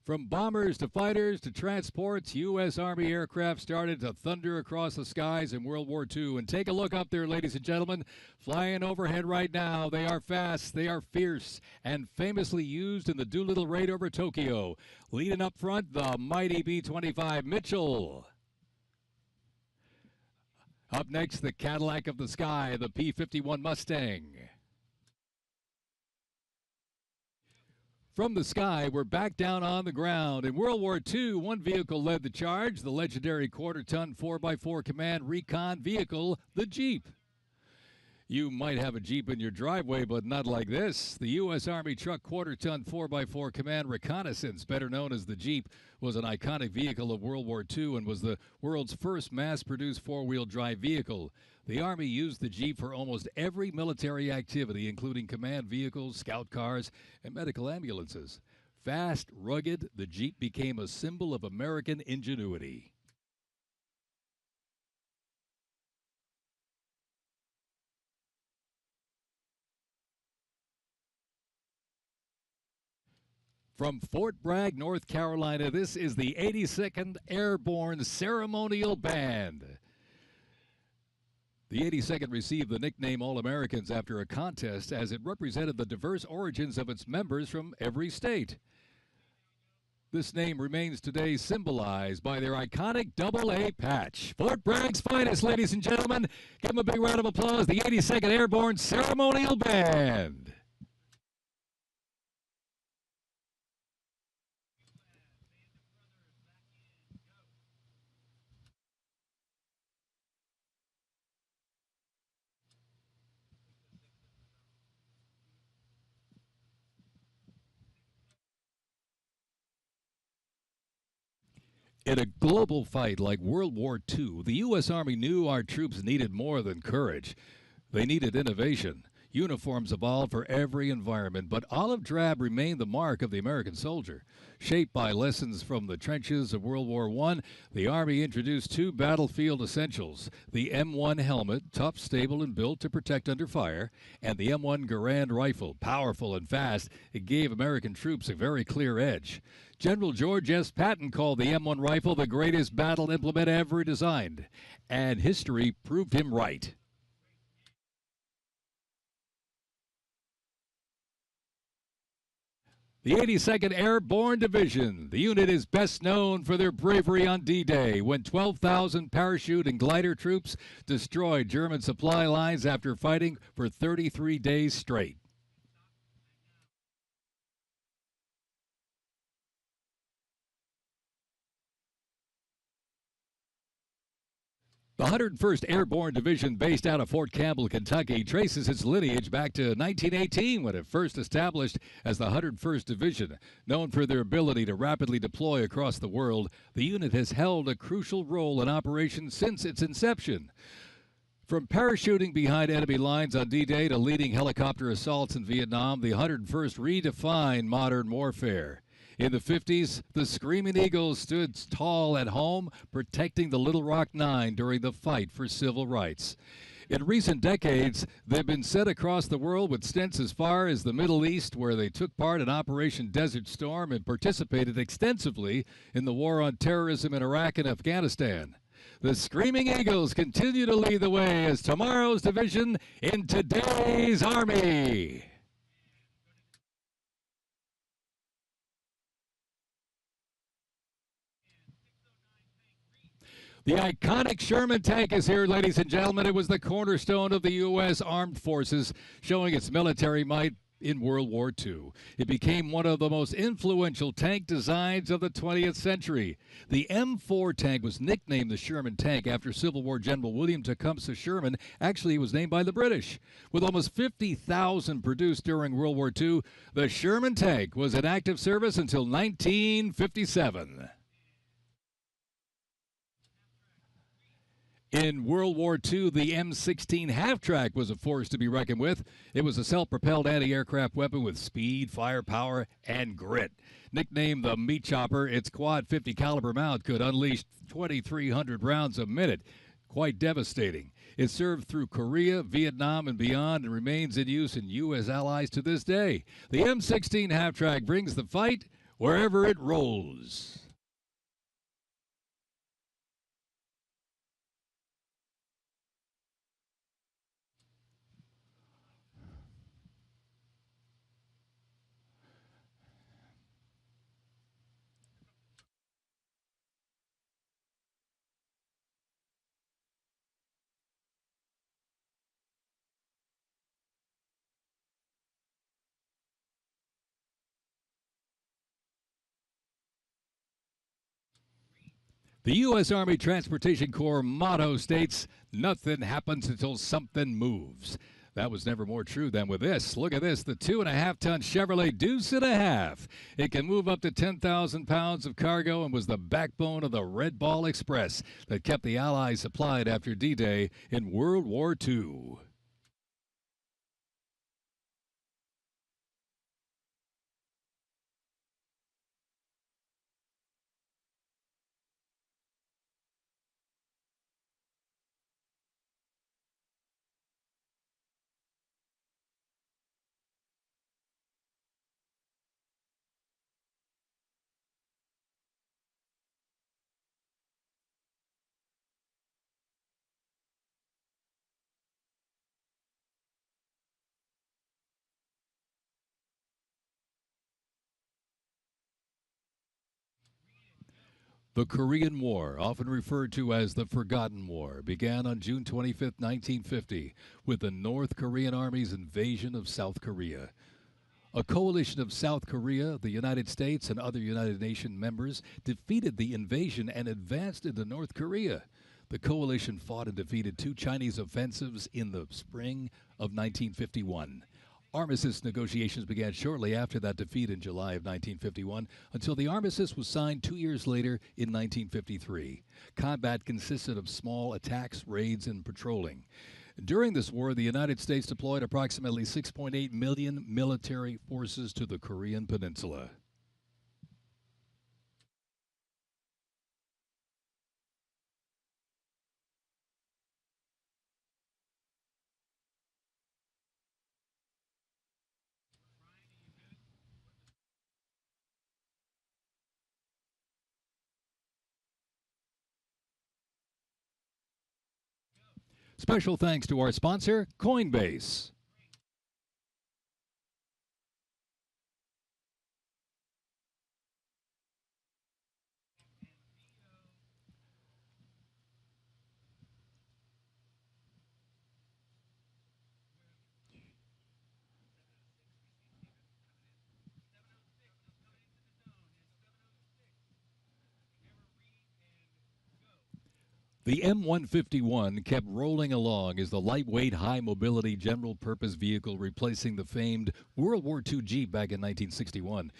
From bombers to fighters to transports, U.S. Army aircraft started to thunder across the skies in World War II. And take a look up there, ladies and gentlemen, flying overhead right now. They are fast, they are fierce, and famously used in the Doolittle raid over Tokyo. Leading up front, the mighty B-25 Mitchell. Up next, the Cadillac of the sky, the P-51 Mustang. From the sky, we're back down on the ground. In World War II, one vehicle led the charge, the legendary quarter-ton 4x4 command recon vehicle, the Jeep. You might have a Jeep in your driveway, but not like this. The U.S. Army truck quarter-ton 4x4 command reconnaissance, better known as the Jeep, was an iconic vehicle of World War II and was the world's first mass-produced four-wheel drive vehicle. The Army used the Jeep for almost every military activity, including command vehicles, scout cars, and medical ambulances. Fast, rugged, the Jeep became a symbol of American ingenuity. From Fort Bragg, North Carolina, this is the 82nd Airborne Ceremonial Band. The 82nd received the nickname All-Americans after a contest as it represented the diverse origins of its members from every state. This name remains today symbolized by their iconic AA patch. Fort Bragg's finest, ladies and gentlemen. Give them a big round of applause, the 82nd Airborne Ceremonial Band. In a global fight like World War II, the U.S. Army knew our troops needed more than courage. They needed innovation. Uniforms evolved for every environment, but olive drab remained the mark of the American soldier. Shaped by lessons from the trenches of World War I, the Army introduced two battlefield essentials: the M1 helmet, tough, stable, and built to protect under fire, and the M1 Garand rifle, powerful and fast. It gave American troops a very clear edge. General George S. Patton called the M1 rifle the greatest battle implement ever designed, and history proved him right. The 82nd Airborne Division. The unit is best known for their bravery on D-Day, when 12,000 parachute and glider troops destroyed German supply lines after fighting for 33 days straight. The 101st Airborne Division, based out of Fort Campbell, Kentucky, traces its lineage back to 1918 when it first established as the 101st Division. Known for their ability to rapidly deploy across the world, the unit has held a crucial role in operations since its inception. From parachuting behind enemy lines on D-Day to leading helicopter assaults in Vietnam, the 101st redefined modern warfare. In the 50s, the Screaming Eagles stood tall at home, protecting the Little Rock Nine during the fight for civil rights. In recent decades, they've been sent across the world with stints as far as the Middle East, where they took part in Operation Desert Storm and participated extensively in the war on terrorism in Iraq and Afghanistan. The Screaming Eagles continue to lead the way as tomorrow's division in today's Army. The iconic Sherman tank is here, ladies and gentlemen. It was the cornerstone of the U.S. Armed Forces, showing its military might in World War II. It became one of the most influential tank designs of the 20th century. The M4 tank was nicknamed the Sherman tank after Civil War General William Tecumseh Sherman. Actually, it was named by the British. With almost 50,000 produced during World War II, the Sherman tank was in active service until 1957. In World War II, the M16 half-track was a force to be reckoned with. It was a self-propelled anti-aircraft weapon with speed, firepower, and grit. Nicknamed the Meat Chopper, its quad 50 caliber mount could unleash 2,300 rounds a minute. Quite devastating. It served through Korea, Vietnam, and beyond, and remains in use in U.S. allies to this day. The M16 half-track brings the fight wherever it rolls. The U.S. Army Transportation Corps motto states, "Nothing happens until something moves." That was never more true than with this. Look at this, the 2.5-ton Chevrolet Deuce and a Half. It can move up to 10,000 pounds of cargo and was the backbone of the Red Ball Express that kept the Allies supplied after D-Day in World War II. The Korean War, often referred to as the Forgotten War, began on June 25, 1950, with the North Korean Army's invasion of South Korea. A coalition of South Korea, the United States, and other United Nations members defeated the invasion and advanced into North Korea. The coalition fought and defeated two Chinese offensives in the spring of 1951. Armistice negotiations began shortly after that defeat in July of 1951 until the armistice was signed 2 years later in 1953. Combat consisted of small attacks, raids, and patrolling. During this war, the United States deployed approximately 6.8 million military forces to the Korean Peninsula. Special thanks to our sponsor, Coinbase. The M151 kept rolling along as the lightweight, high-mobility general-purpose vehicle replacing the famed World War II Jeep back in 1961.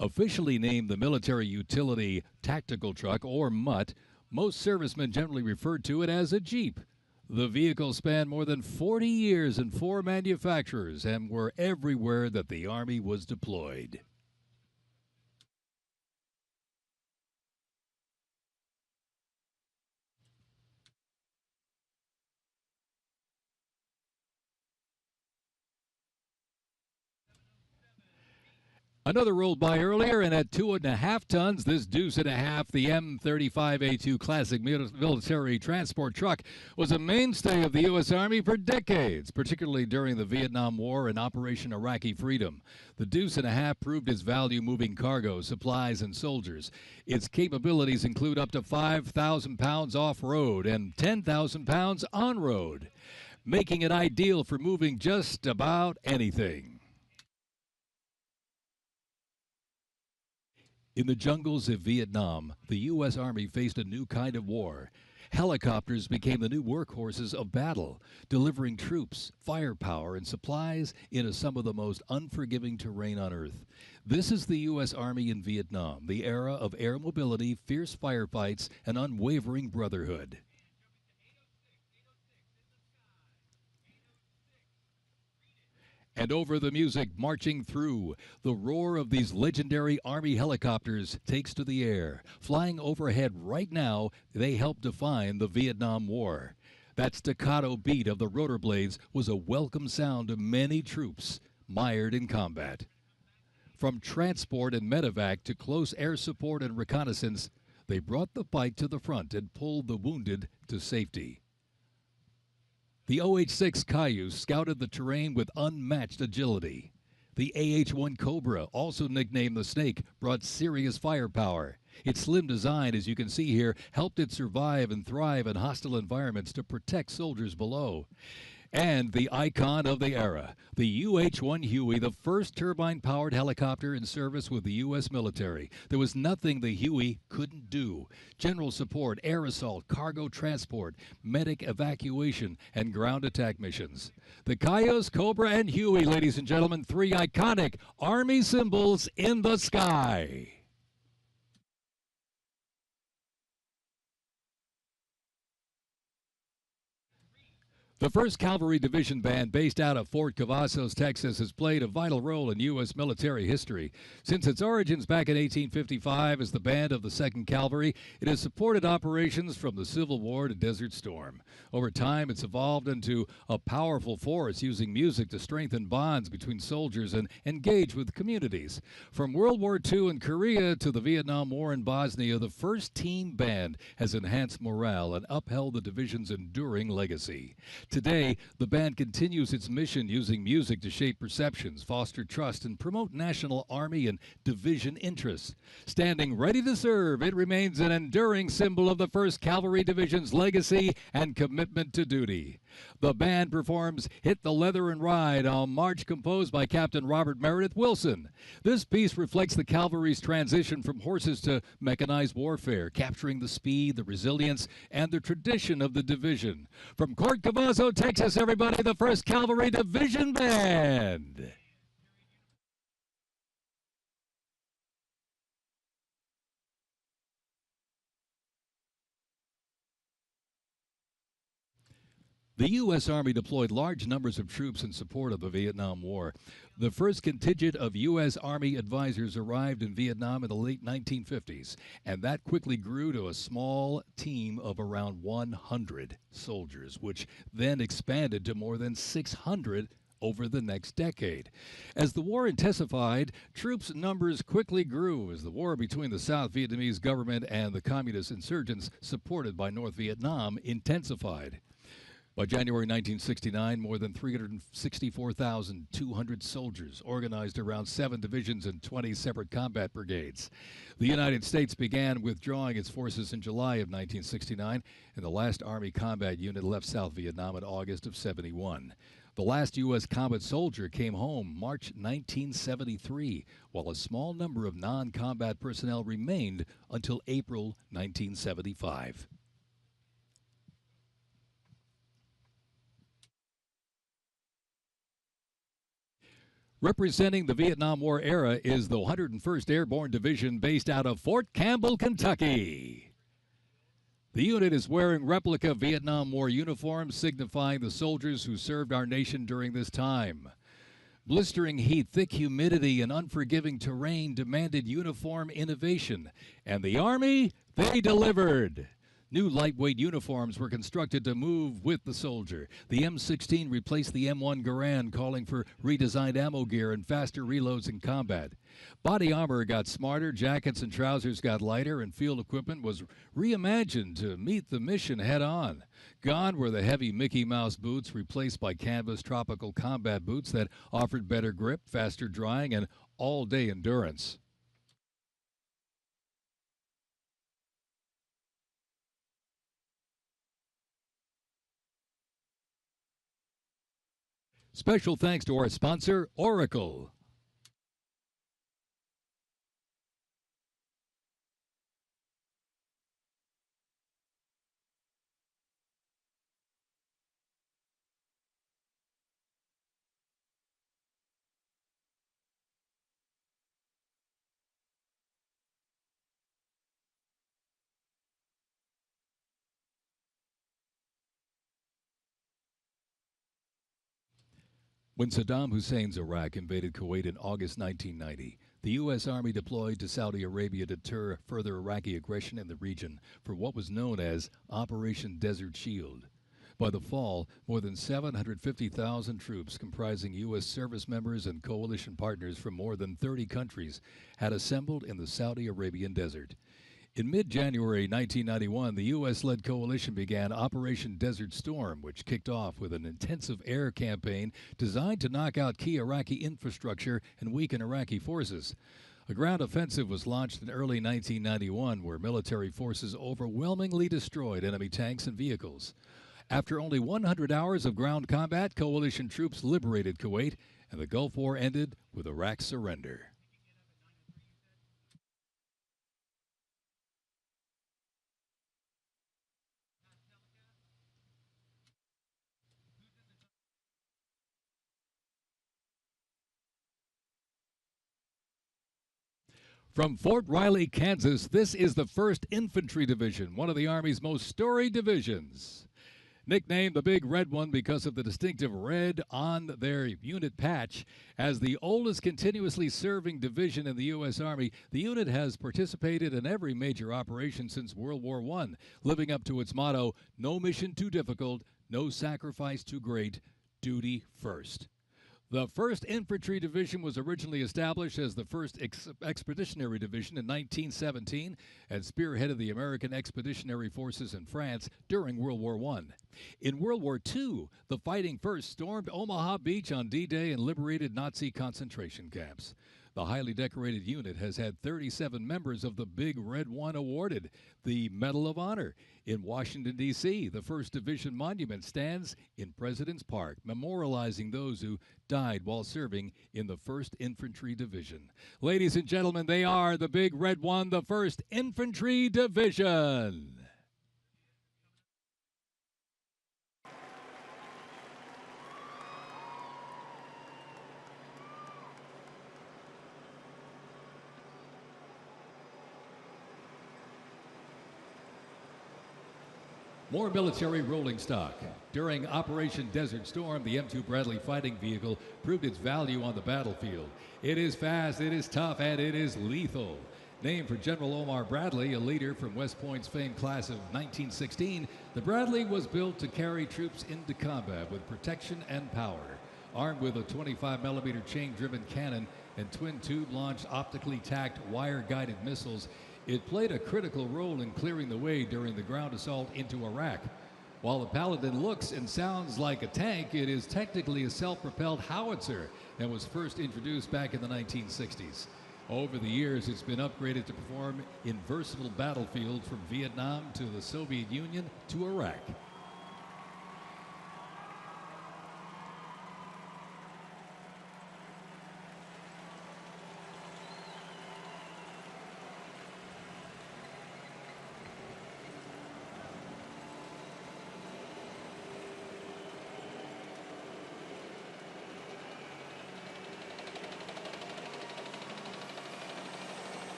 Officially named the Military Utility Tactical Truck, or MUT, most servicemen generally referred to it as a Jeep. The vehicle spanned more than 40 years in 4 manufacturers and were everywhere that the Army was deployed. Another rolled by earlier, and at 2.5 tons, this Deuce and a Half, the M35A2 classic military transport truck, was a mainstay of the U.S. Army for decades, particularly during the Vietnam War and Operation Iraqi Freedom. The Deuce and a Half proved its value moving cargo, supplies, and soldiers. Its capabilities include up to 5,000 pounds off-road and 10,000 pounds on-road, making it ideal for moving just about anything. In the jungles of Vietnam, the U.S. Army faced a new kind of war. Helicopters became the new workhorses of battle, delivering troops, firepower, and supplies into some of the most unforgiving terrain on Earth. This is the U.S. Army in Vietnam, the era of air mobility, fierce firefights, and unwavering brotherhood. And over the music marching through, the roar of these legendary Army helicopters takes to the air. Flying overhead right now, they help define the Vietnam War. That staccato beat of the rotor blades was a welcome sound to many troops mired in combat. From transport and medevac to close air support and reconnaissance, they brought the fight to the front and pulled the wounded to safety. The OH-6 Cayuse scouted the terrain with unmatched agility. The AH-1 Cobra, also nicknamed the Snake, brought serious firepower. Its slim design, as you can see here, helped it survive and thrive in hostile environments to protect soldiers below. And the icon of the era, the UH-1 Huey, the first turbine-powered helicopter in service with the U.S. military. There was nothing the Huey couldn't do. General support, air assault, cargo transport, medic evacuation, and ground attack missions. The Cayuse, Cobra, and Huey, ladies and gentlemen, three iconic Army symbols in the sky. The 1st Cavalry Division Band, based out of Fort Cavazos, Texas, has played a vital role in U.S. military history. Since its origins back in 1855 as the Band of the 2nd Cavalry, it has supported operations from the Civil War to Desert Storm. Over time, it's evolved into a powerful force, using music to strengthen bonds between soldiers and engage with communities. From World War II in Korea to the Vietnam War in Bosnia, the 1st Team Band has enhanced morale and upheld the division's enduring legacy. Today, the band continues its mission using music to shape perceptions, foster trust, and promote national Army and division interests. Standing ready to serve, it remains an enduring symbol of the 1st Cavalry Division's legacy and commitment to duty. The band performs Hit the Leather and Ride, a march composed by Captain Robert Meredith Wilson. This piece reflects the cavalry's transition from horses to mechanized warfare, capturing the speed, the resilience, and the tradition of the division. From Fort Cavazos, Texas, everybody, the 1st Cavalry Division Band. The U.S. Army deployed large numbers of troops in support of the Vietnam War. The first contingent of U.S. Army advisors arrived in Vietnam in the late 1950s, and that quickly grew to a small team of around 100 soldiers, which then expanded to more than 600 over the next decade. As the war intensified, troops' numbers quickly grew as the war between the South Vietnamese government and the communist insurgents supported by North Vietnam intensified. By January 1969, more than 364,200 soldiers organized around 7 divisions and 20 separate combat brigades. The United States began withdrawing its forces in July of 1969, and the last Army combat unit left South Vietnam in August of '71. The last U.S. combat soldier came home March 1973, while a small number of non-combat personnel remained until April 1975. Representing the Vietnam War era is the 101st Airborne Division, based out of Fort Campbell, Kentucky. The unit is wearing replica Vietnam War uniforms, signifying the soldiers who served our nation during this time. Blistering heat, thick humidity, and unforgiving terrain demanded uniform innovation, and the Army, they delivered. New lightweight uniforms were constructed to move with the soldier. The M16 replaced the M1 Garand, calling for redesigned ammo gear and faster reloads in combat. Body armor got smarter, jackets and trousers got lighter, and field equipment was reimagined to meet the mission head-on. Gone were the heavy Mickey Mouse boots, replaced by canvas tropical combat boots that offered better grip, faster drying, and all-day endurance. Special thanks to our sponsor, Oracle. When Saddam Hussein's Iraq invaded Kuwait in August 1990, the U.S. Army deployed to Saudi Arabia to deter further Iraqi aggression in the region for what was known as Operation Desert Shield. By the fall, more than 750,000 troops comprising U.S. service members and coalition partners from more than 30 countries had assembled in the Saudi Arabian desert. In mid-January 1991, the U.S.-led coalition began Operation Desert Storm, which kicked off with an intensive air campaign designed to knock out key Iraqi infrastructure and weaken Iraqi forces. A ground offensive was launched in early 1991, where military forces overwhelmingly destroyed enemy tanks and vehicles. After only 100 hours of ground combat, coalition troops liberated Kuwait, and the Gulf War ended with Iraq's surrender. From Fort Riley, Kansas, this is the 1st Infantry Division, one of the Army's most storied divisions. Nicknamed the Big Red One because of the distinctive red on their unit patch, as the oldest continuously serving division in the U.S. Army, the unit has participated in every major operation since World War I, living up to its motto, "No mission too difficult, no sacrifice too great, duty first." The 1st Infantry Division was originally established as the 1st Expeditionary Division in 1917 and spearheaded the American Expeditionary Forces in France during World War I. In World War II, the Fighting First stormed Omaha Beach on D-Day and liberated Nazi concentration camps. The highly decorated unit has had 37 members of the Big Red One awarded the Medal of Honor. In Washington, D.C., the 1st Division Monument stands in President's Park, memorializing those who died while serving in the 1st Infantry Division. Ladies and gentlemen, they are the Big Red One, the 1st Infantry Division. More military rolling stock. During Operation Desert Storm, the M2 Bradley fighting vehicle proved its value on the battlefield. It is fast, it is tough, and it is lethal. Named for General Omar Bradley, a leader from West Point's famed class of 1916, the Bradley was built to carry troops into combat with protection and power. Armed with a 25mm chain-driven cannon and twin-tube-launched, optically tacked, wire-guided missiles, it played a critical role in clearing the way during the ground assault into Iraq. While the Paladin looks and sounds like a tank, it is technically a self-propelled howitzer and was first introduced back in the 1960s. Over the years, it's been upgraded to perform in versatile battlefields from Vietnam to the Soviet Union to Iraq.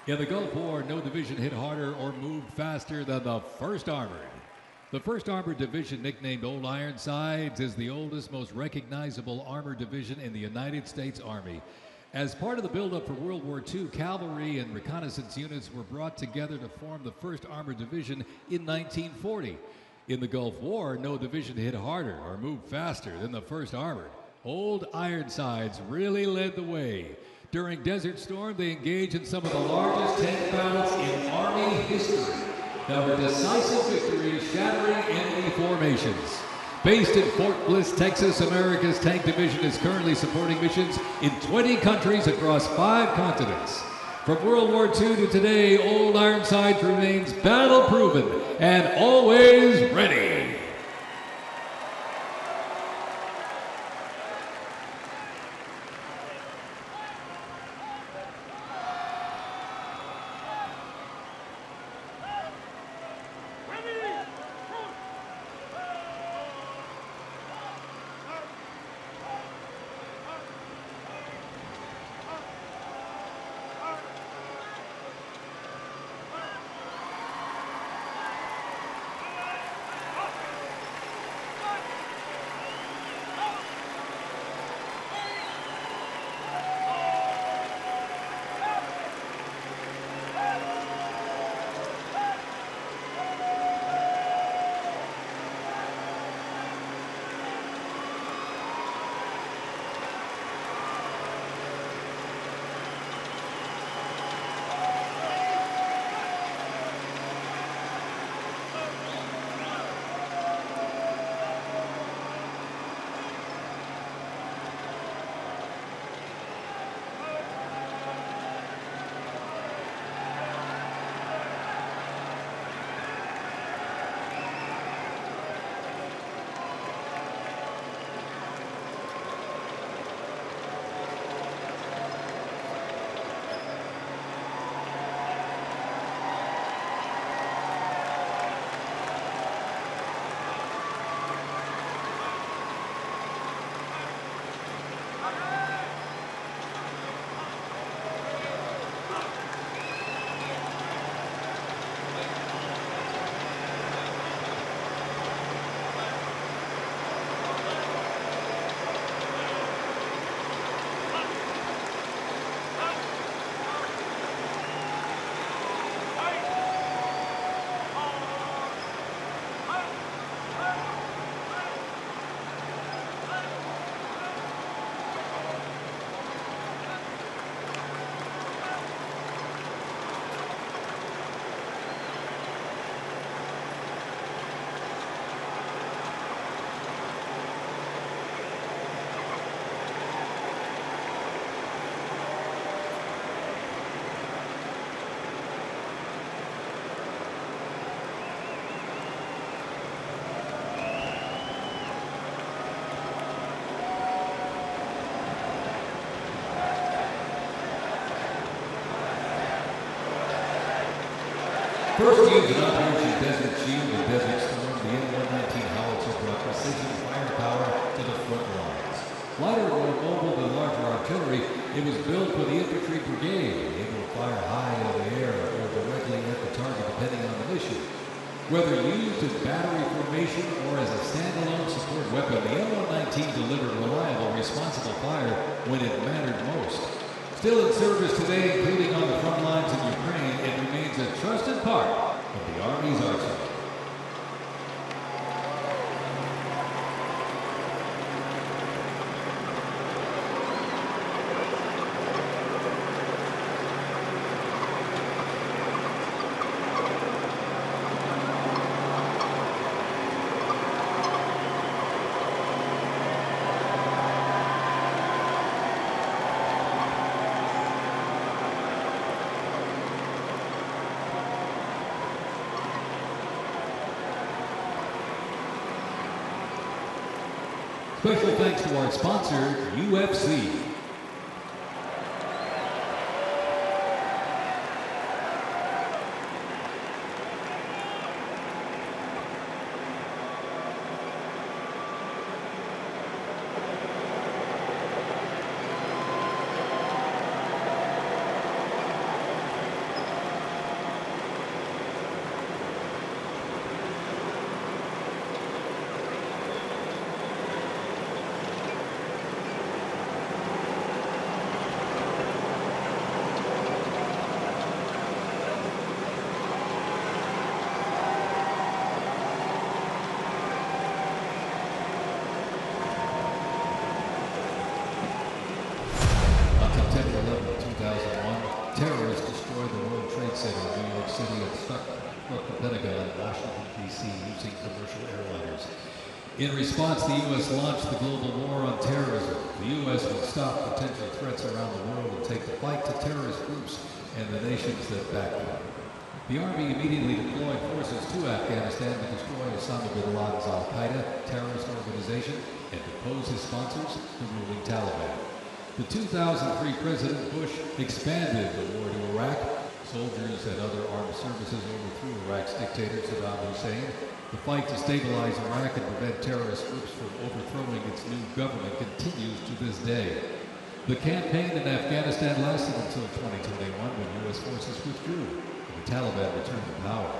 In the Gulf War, no division hit harder or moved faster than the 1st Armored. The 1st Armored Division, nicknamed Old Ironsides, is the oldest, most recognizable armored division in the United States Army. As part of the buildup for World War II, cavalry and reconnaissance units were brought together to form the 1st Armored Division in 1940. In the Gulf War, no division hit harder or moved faster than the 1st Armored. Old Ironsides really led the way. During Desert Storm, they engaged in some of the largest tank battles in Army history. There were decisive victories, shattering enemy formations. Based in Fort Bliss, Texas, America's Tank Division is currently supporting missions in 20 countries across 5 continents. From World War II to today, Old Ironsides remains battle-proven and always ready. First used in Operation Desert Shield and Desert Storm, the M119 howitzer brought precision firepower to the front lines. Lighter and more mobile than larger artillery, it was built for the infantry brigade, able to fire high in the air or directly at the target depending on the mission. Whether used in battery formation or as a standalone support weapon, the M119 delivered reliable, responsible fire when it mattered most. Still in service today, including on the front lines in Ukraine, it remains a trusted part of the Army's arsenal. Special thanks to our sponsor, UFC. on Washington, D.C. using commercial airliners. In response, the U.S. launched the global war on terrorism. The U.S. would stop potential threats around the world and take the fight to terrorist groups and the nations that back them. The Army immediately deployed forces to Afghanistan to destroy Osama bin Laden's al-Qaeda terrorist organization and depose his sponsors, the ruling Taliban. The 2003 President Bush expanded the war to Iraq. Soldiers and other armed services overthrew Iraq's dictator Saddam Hussein. The fight to stabilize Iraq and prevent terrorist groups from overthrowing its new government continues to this day. The campaign in Afghanistan lasted until 2021 when U.S. forces withdrew and the Taliban returned to power.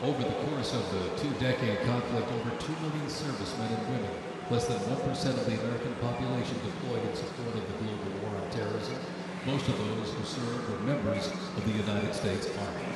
Over the course of the two-decade conflict, over 2 million servicemen and women, less than 1% of the American population, deployed in support of the global war on terrorism. Most of those who served were members of the United States Army.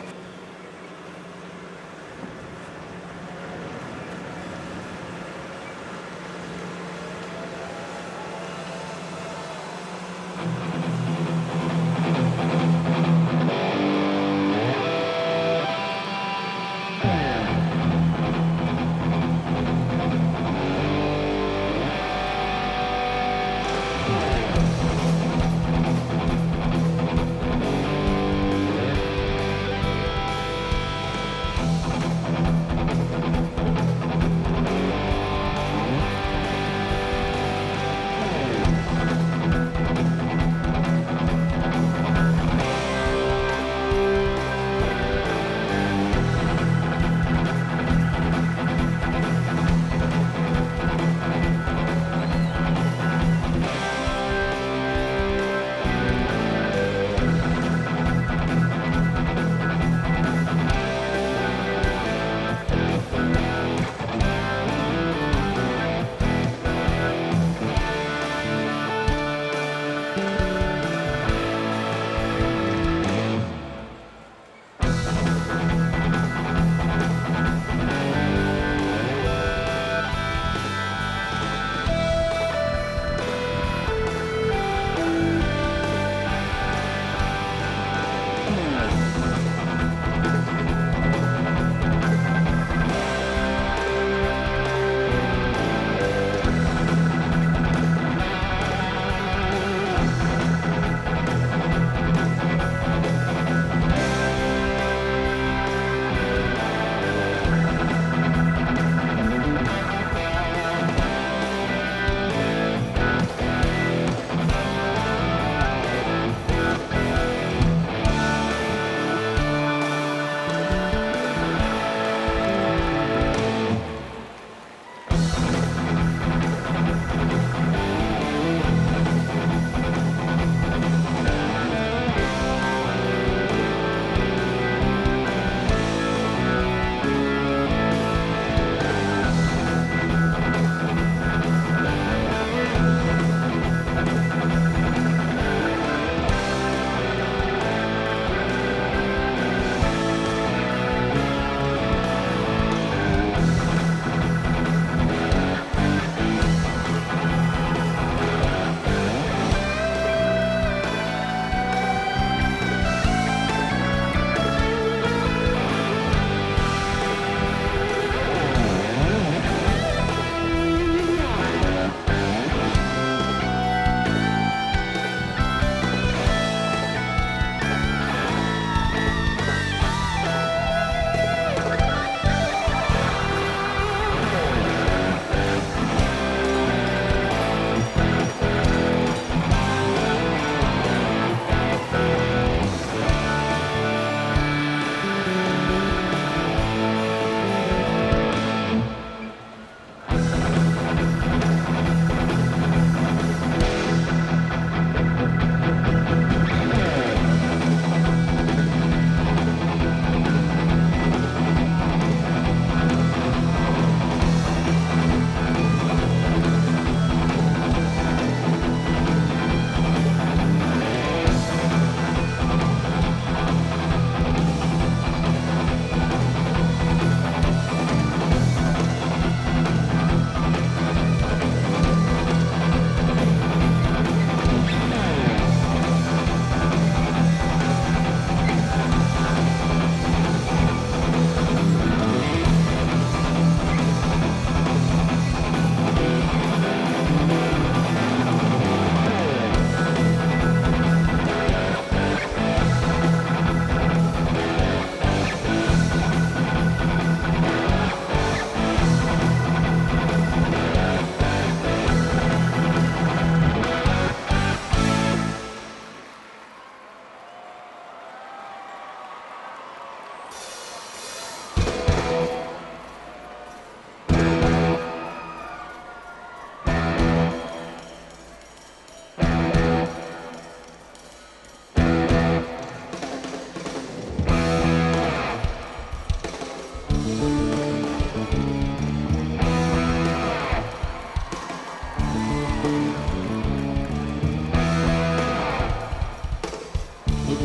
The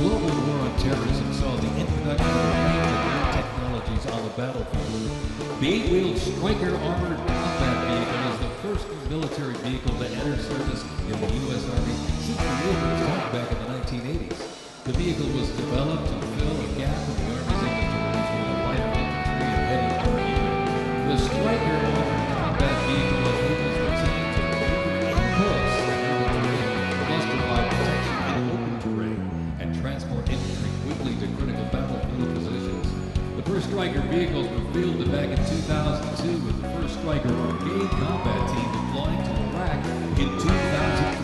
global war on terrorism saw the introduction of a range of new technologies on the battlefield. The 8-wheeled Stryker armored combat vehicle is the first military vehicle to enter service in the U.S. Army since the war started back in the 1980s. The vehicle was developed to fill a gap in the Army's inventory between the light infantry and heavy artillery. The Stryker armored combat vehicle enables the team to maneuver in close and urban terrain, plus provide protection in open terrain and transport infantry quickly to critical battlefield positions. The first Stryker vehicles were fielded back in 2002 with the first Stryker brigade combat team deploying to Iraq in 2003.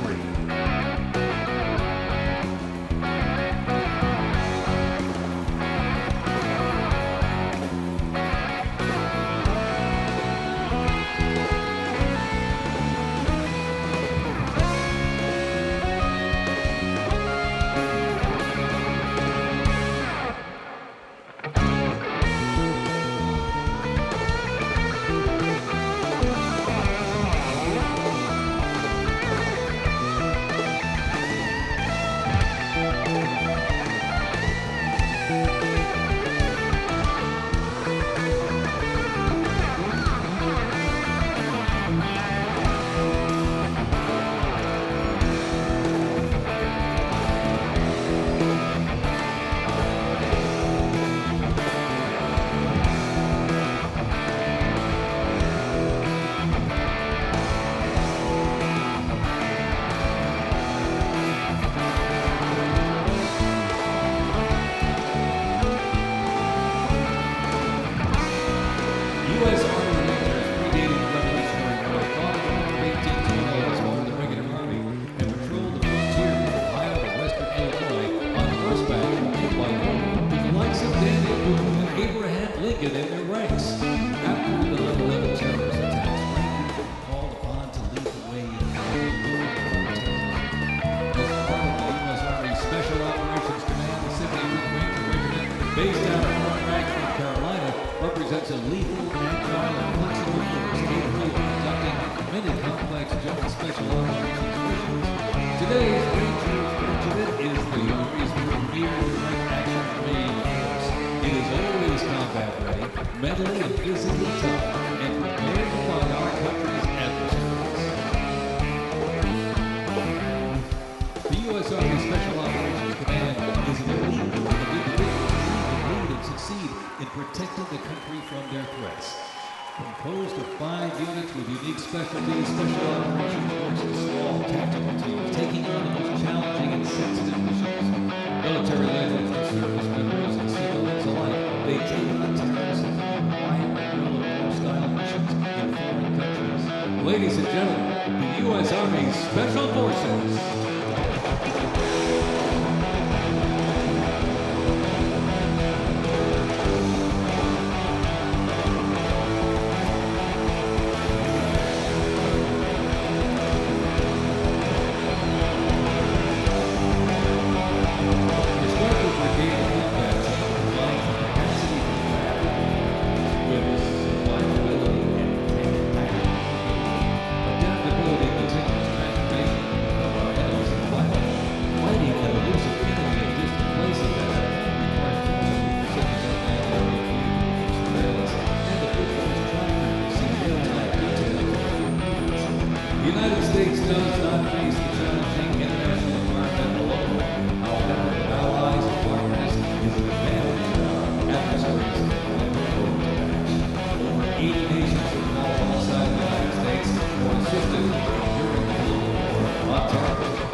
Based out of Fort Bragg, North Carolina, represents a lethal, agile, and flexible force capable of conducting many complex joint special operations missions. Today's Rangers Regiment is the Army's premier direct action command force. It is always combat ready, mentally and physically tough, and prepared to fight our country's adversaries. The U.S. Army Special Operations Command is an elite group of individuals succeed in protecting the country from their threats. Composed of 5 units with unique specialties, special operations forces, small tactical teams taking on the most challenging and sensitive missions. Military legends and service members and civilians alike, they take on terrorism and quiet guerrilla war-style missions in foreign countries. Ladies and gentlemen, the U.S. Army Special Forces. The United States does not face the challenging international environment alone. Our network of allies and partners is an advantage to our adversaries and over 80 nations have fought alongside the United States or assisted during the global war on terrorism.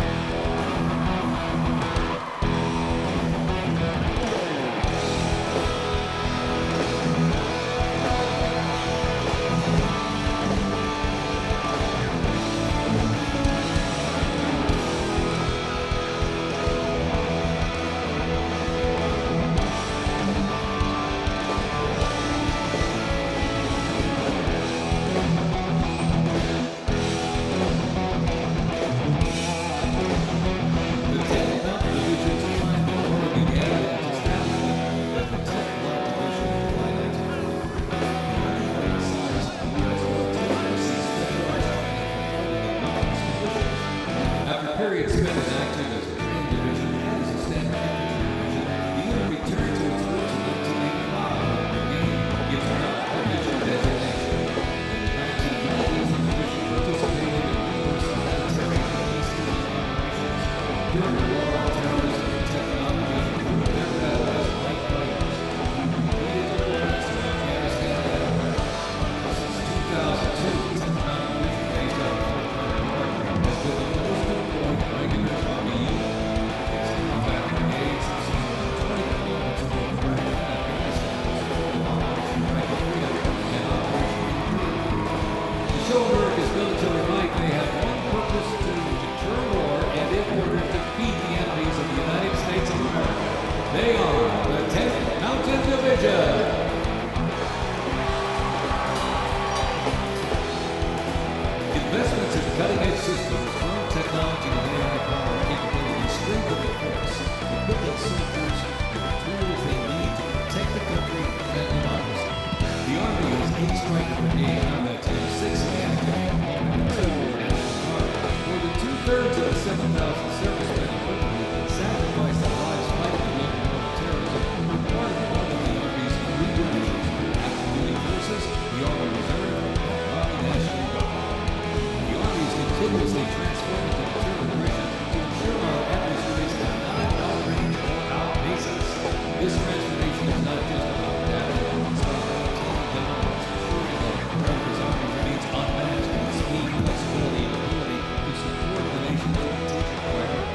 8 Stryker Brigade Combat Team, 6 active, 3 were National Guard. More than 2/3 of the 7,000 servicemen and women who sacrificed their lives fighting the global war on terrorism were part of one of the Army's 3 divisions: active duty forces, the Army Reserve, and the Army National Guard. The Army is continuously transforming to deter aggression to ensure our adversaries cannot outrange or outpace us. This transformation is not just about data, it's about maintaining dominance, ensuring that America's Army remains unmatched in speed, flexibility, and ability to support the nation's strategic priorities.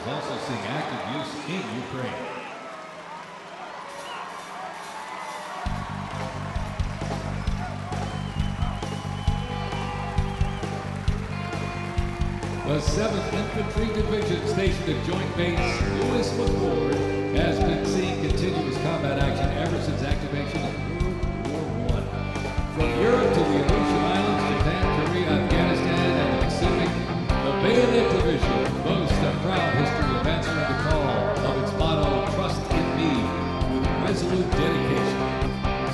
is also seeing active use in Ukraine. The 7th Infantry Division, stationed at Joint Base Lewis McChord, has been seeing continuous combat action ever since activation of World War I. From Europe to the Aleutian Islands, Japan, Korea, Afghanistan, and the Pacific, the Bayonet Division boasts a proud history of answering the call of its motto, "Trust in Me," with resolute dedication.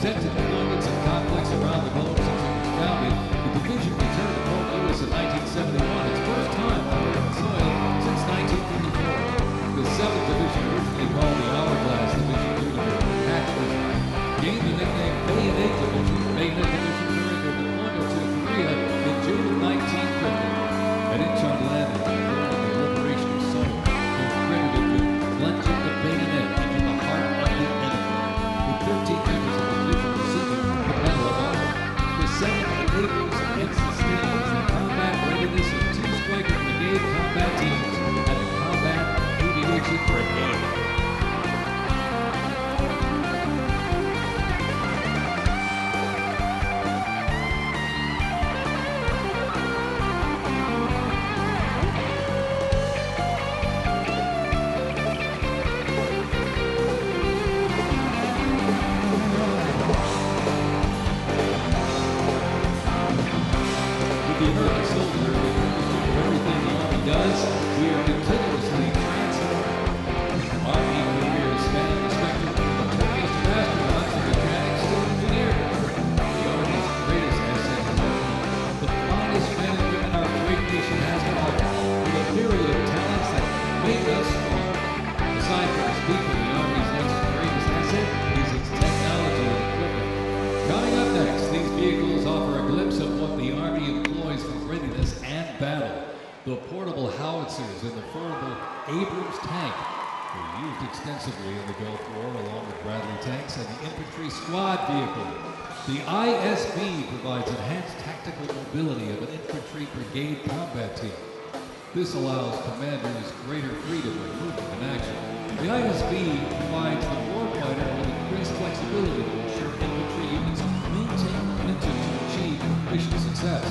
Sent to deployments and conflicts around the globe since it was founded, the division returned to Fort Lewis in 1971, its first time on American soil since 1934. The 7th Division, originally called the Hourglass Division due to their tactics, gained the nickname Bayonet Division during their deployment to Korea in June of 1950. At Incheon landing, during the liberation of Seoul, they were credited with plunging the bayonet into the heart of the enemy. With 13 members of the division receiving the Medal of Honor, the 7th enables and sustains the combat readiness of 2 Stryker Brigade combat teams and the Combat Aviation Brigade. The American soldier is of everything the Army does. We are continuously transforming. Army careers span the spectrum from the toughiest of astronauts to mechanics to engineers. The Army's greatest asset is the finest men and women our great nation has to offer, with a myriad of talents that make us strong. Aside from its people, the Army's next greatest asset is its technology and equipment. Coming up next, these vehicles offer a glimpse of what the Army employs for readiness and battle. The portable howitzers and the foldable Abrams tank were used extensively in the Gulf War, along with Bradley tanks and the infantry squad vehicle. The ISB provides enhanced tactical mobility of an infantry brigade combat team. This allows commanders greater freedom of movement and action. The ISB provides the warfighter with increased flexibility to ensure infantry units maintain momentum to achieve mission success.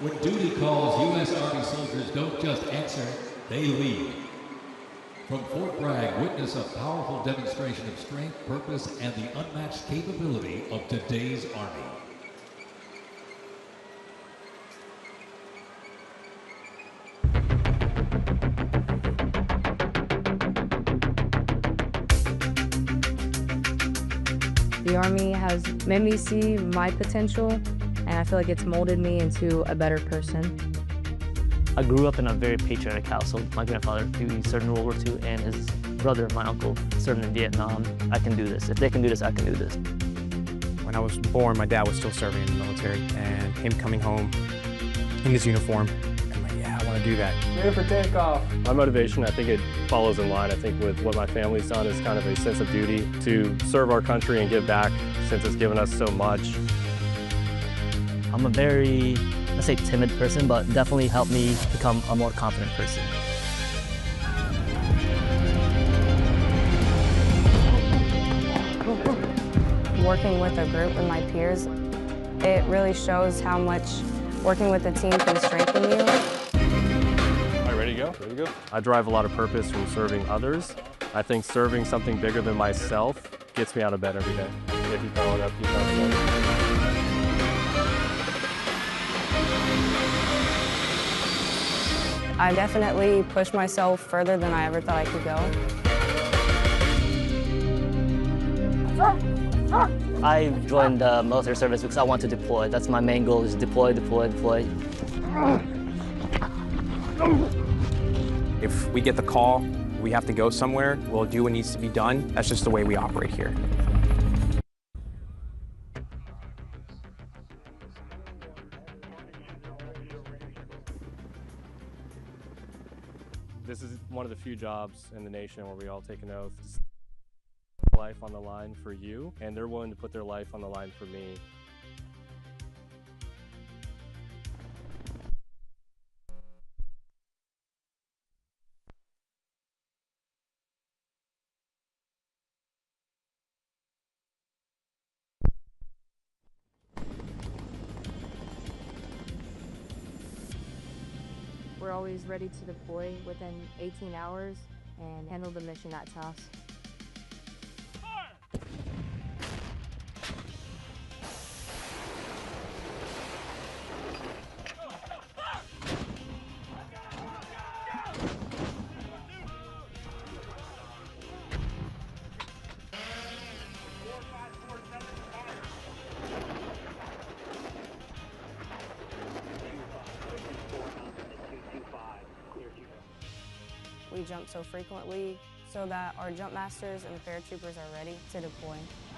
When duty calls, U.S. Army soldiers don't just answer, they lead. From Fort Bragg, witness a powerful demonstration of strength, purpose, and the unmatched capability of today's Army. The Army has made me see my potential, and I feel like it's molded me into a better person. I grew up in a very patriotic household. My grandfather, he served in World War II, and his brother, my uncle, served in Vietnam. I can do this. If they can do this, I can do this. When I was born, my dad was still serving in the military, and him coming home in his uniform, I'm like, yeah, I want to do that. Ready for takeoff. My motivation, I think it follows in line. I think with what my family's done is kind of a sense of duty to serve our country and give back since it's given us so much. I'm a very, let's say, timid person, but definitely helped me become a more confident person. Working with a group and my peers, it really shows how much working with a team can strengthen you. All right, ready to go? Ready to go. I derive a lot of purpose from serving others. I think serving something bigger than myself gets me out of bed every day. If you follow it up, you follow it up. I definitely pushed myself further than I ever thought I could go. I joined the military service because I want to deploy. That's my main goal, is deploy, deploy, deploy. If we get the call, we have to go somewhere, we'll do what needs to be done. That's just the way we operate here. This is one of the few jobs in the nation where we all take an oath. Life on the line for you, and they're willing to put their life on the line for me. We're always ready to deploy within 18 hours and handle the mission at task. We jump so frequently so that our jump masters and the paratroopers are ready to deploy.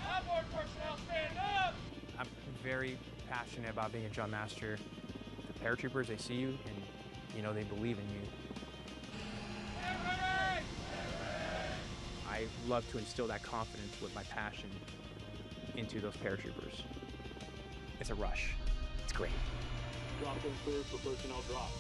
Airborne personnel, stand up! I'm very passionate about being a jump master. The paratroopers, they see you and, you know, they believe in you. I love to instill that confidence with my passion into those paratroopers. It's a rush. It's great. Drop them cleared for personnel drop.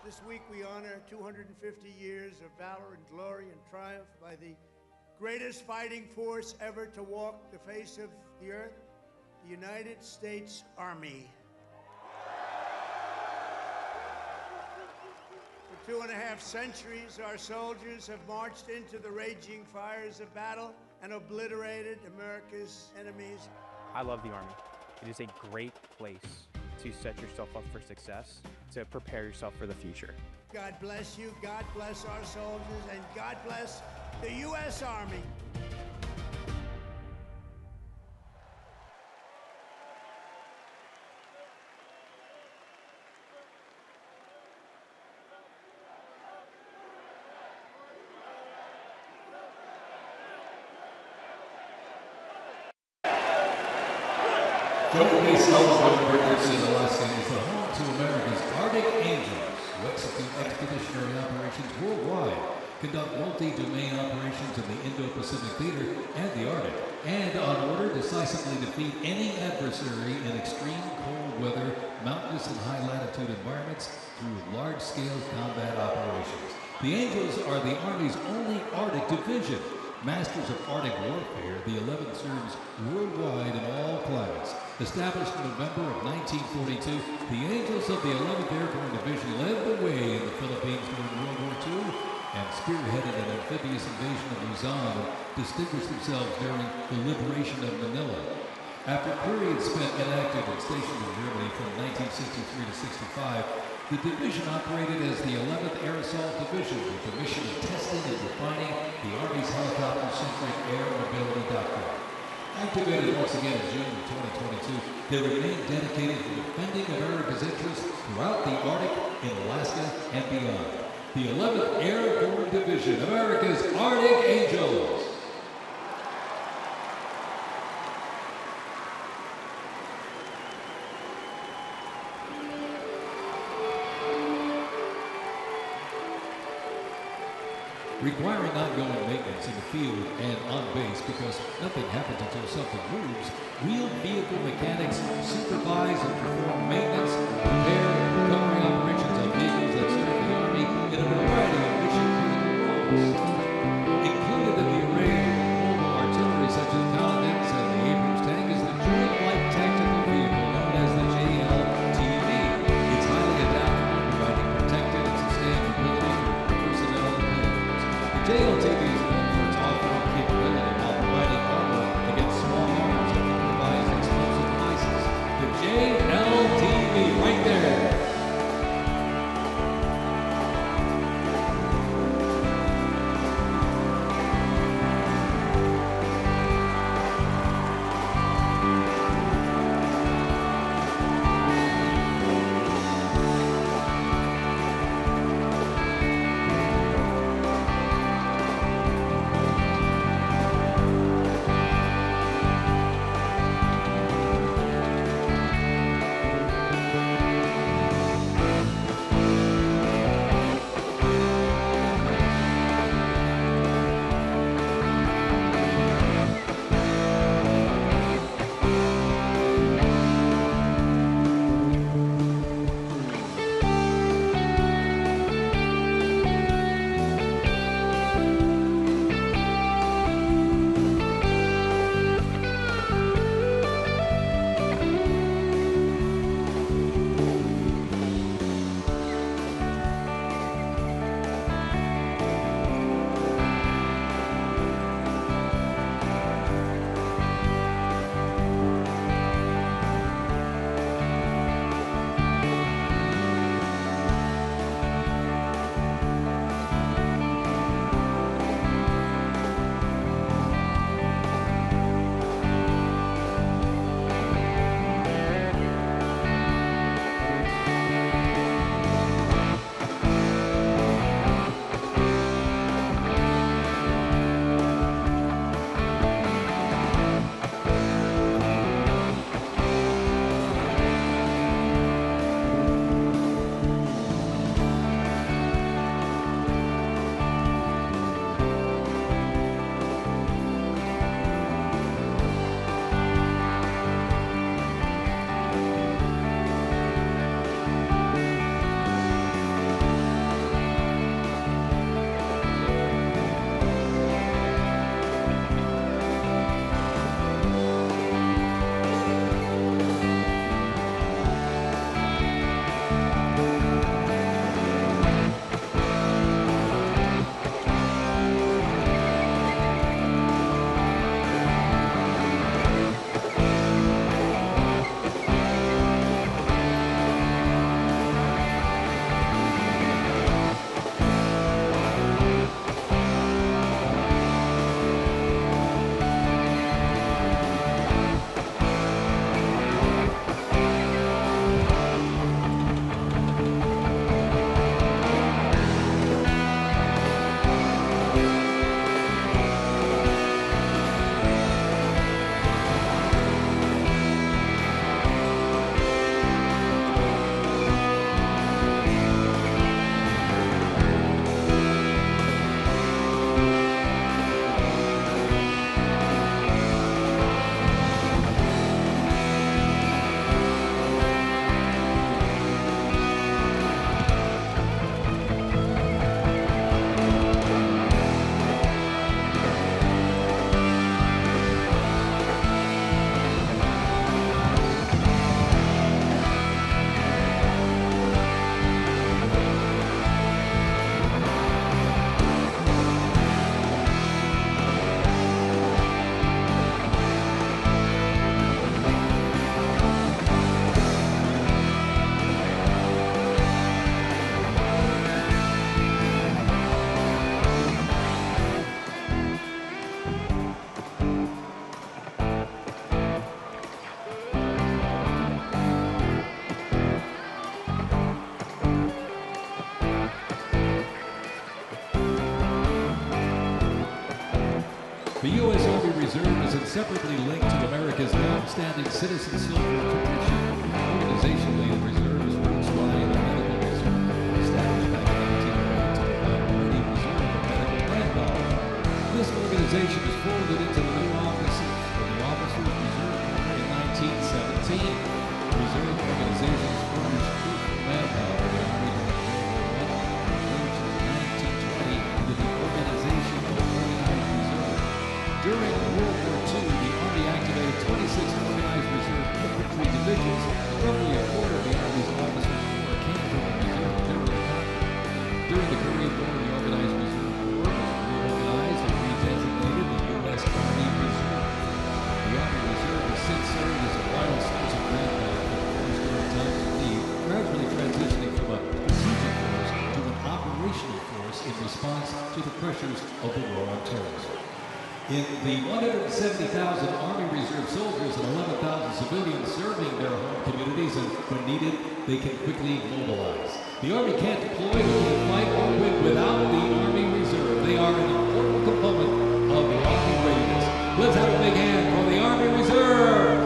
This week we honor 250 years of valor and glory and triumph by the greatest fighting force ever to walk the face of the earth, the United States Army. For 2.5 centuries, our soldiers have marched into the raging fires of battle and obliterated America's enemies. I love the Army. It is a great place to set yourself up for success, to prepare yourself for the future. God bless you, God bless our soldiers, and God bless the U.S. Army. Joint Base Elkhorn, Richardson, Alaska is the home to America's Arctic Angels, who execute expeditionary operations worldwide, conduct multi-domain operations in the Indo-Pacific Theater and the Arctic, and on order decisively defeat any adversary in extreme cold weather, mountainous and high-latitude environments through large-scale combat operations. The Angels are the Army's only Arctic division. Masters of Arctic Warfare, the 11th serves worldwide in all climates. Established in November of 1942, the Angels of the 11th Airborne Division led the way in the Philippines during World War II and spearheaded an amphibious invasion of Luzon and distinguished themselves during the liberation of Manila. After periods spent inactive and stationed in Germany from 1963 to 65, the division operated as the 11th Air Assault Division with the mission of testing and refining the Army's helicopter-centric air mobility doctrine. Activated once again in June of 2022, they remain dedicated to defending America's interests throughout the Arctic, in Alaska, and beyond. The 11th Airborne Division, America's Arctic Angels. Requiring ongoing maintenance in the field and on base because nothing happens until something moves, wheeled vehicle mechanics supervise and perform maintenance, repair, and recovery operations on vehicles that serve the Army in a variety of mission-critical roles. Included in the array of mobile artillery such as Paladins and the Abrams tank is the Joint Light Tactical Vehicle known as the JLTV. It's highly adaptable, providing protected and sustained mobility for personnel and vehicles. JLTV is known for its off-road capability while providing armor against small arms and improvised explosive devices. The JLTV inseparably linked to America's long-standing citizen soldier tradition. Organizationally, the reserve is roots lie in the medical reserve, established back in 1808 to provide Army Reserve of medical manpower. This organization was folded into the new offices of the Officers Reserve Corps in 1917. Reserve organizations furnished crucial manpower to the Army during World War I, and merged in 1920 into the Organization of Organized Reserve. During World War II, the Army activated 26 Organized Reserve Infantry Divisions. Roughly a quarter of the Army's officers' corps came from the Reserve General Department. During the Korean War, the Organized Reserve Corps was reorganized and redesignated the U.S. Army Reserve. The Army Reserve has since served as a vital source of manpower for the force during times of need, gradually transitioning from a strategic force to an operational force in response to the pressures of the war on terrorism. In the 170,000 Army Reserve soldiers and 11,000 civilians serving their home communities, and when needed, they can quickly mobilize. The Army can't deploy, they can't fight, or win without the Army Reserve. They are an important component of the Army readiness. Let's have a big hand for the Army Reserve!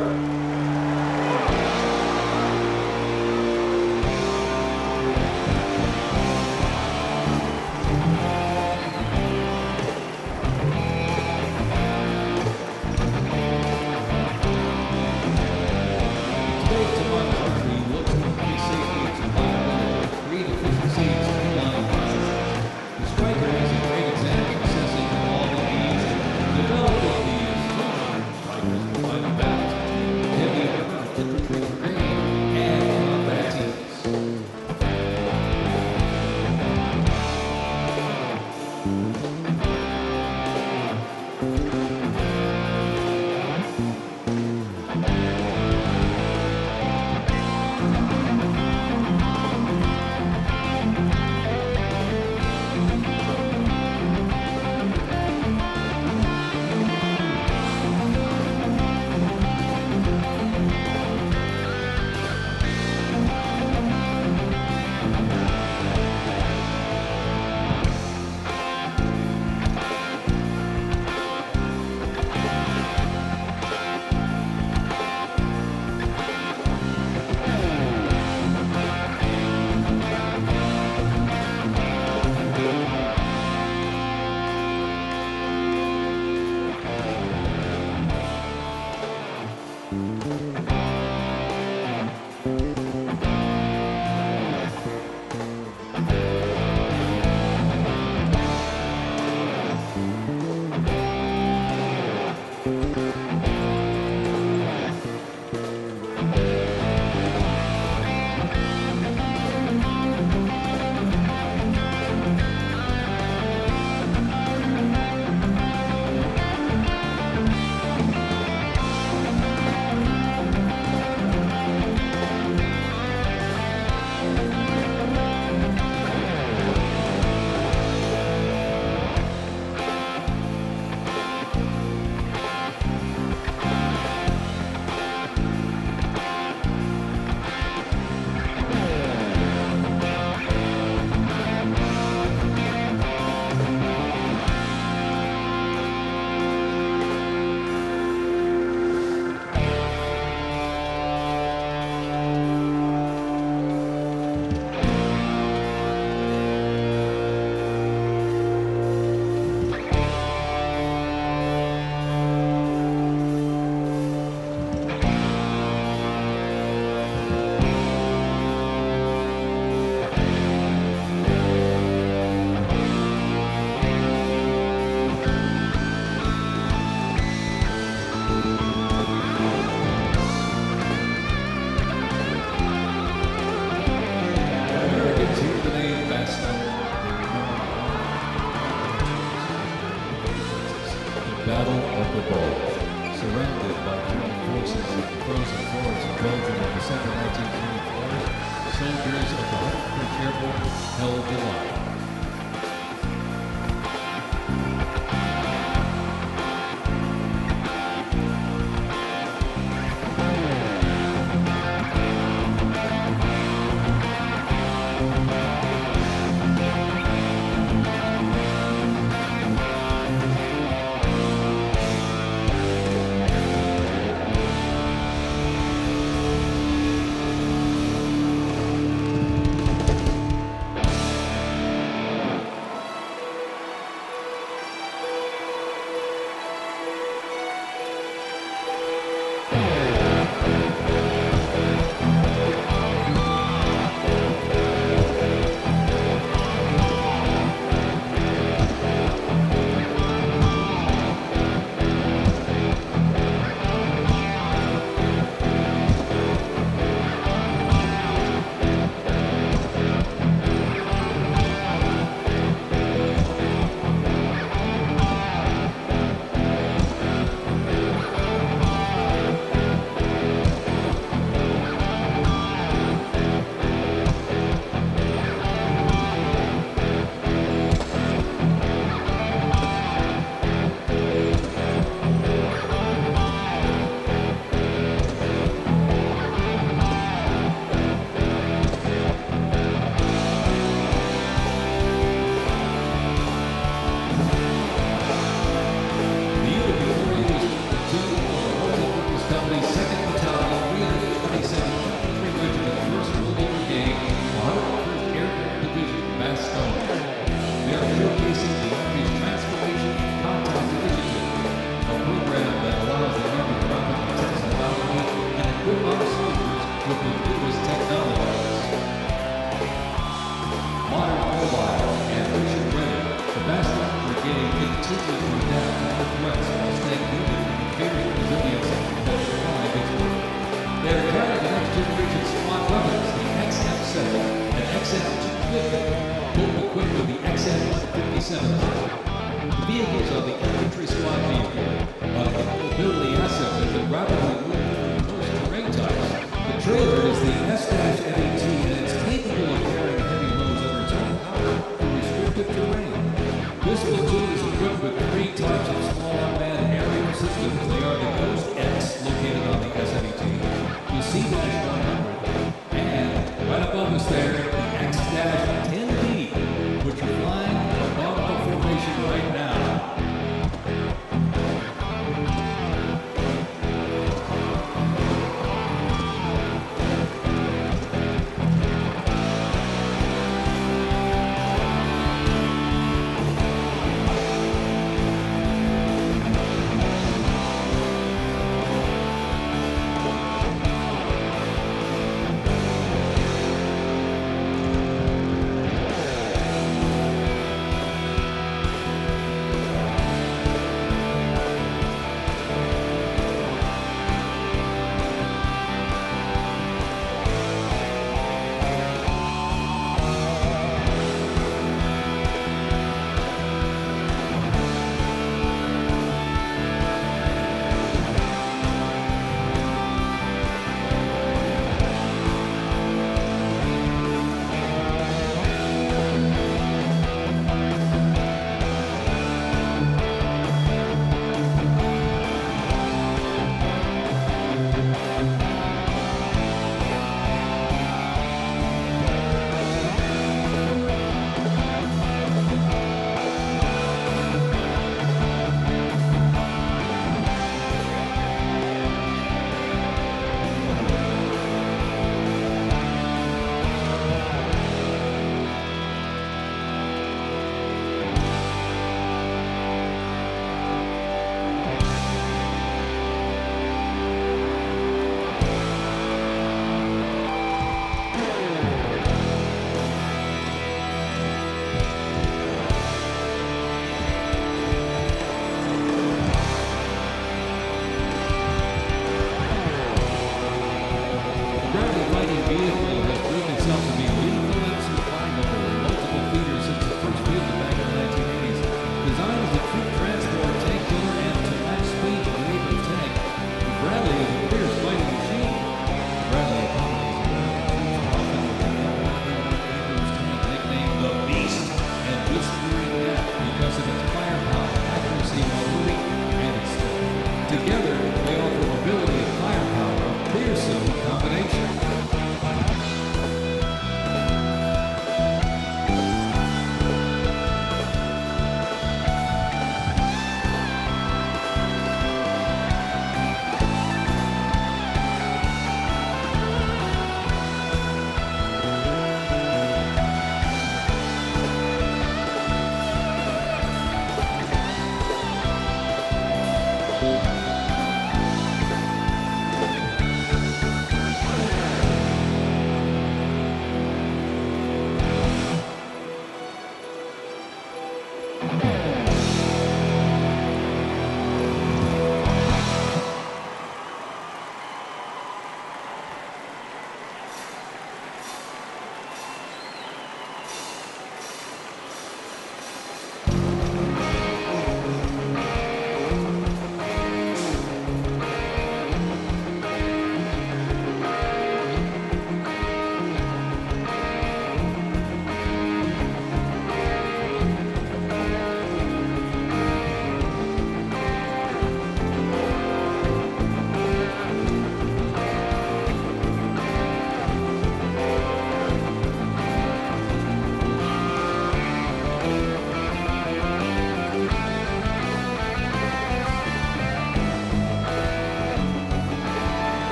Stryker is a great example of assessing all the needs and developing these Strikers provide a balance between heavy armor, infantry brigade, and combat teams. Battle of the Bulge. Surrounded by German forces in the frozen forests of Belgium in December 1944, soldiers of the 101st Airborne held the line. The vehicles are the infantry squad vehicle, mobility asset that can rapidly move through most terrain types. The trailer is the S-MET, and it's capable of carrying heavy loads under its own power through restricted terrain. This platoon is equipped with 3 types of small unmanned aerial systems. They are the Ghost X, located on the S-MET, the C-100, and right above us there, the X-10B, which are flying above the formation.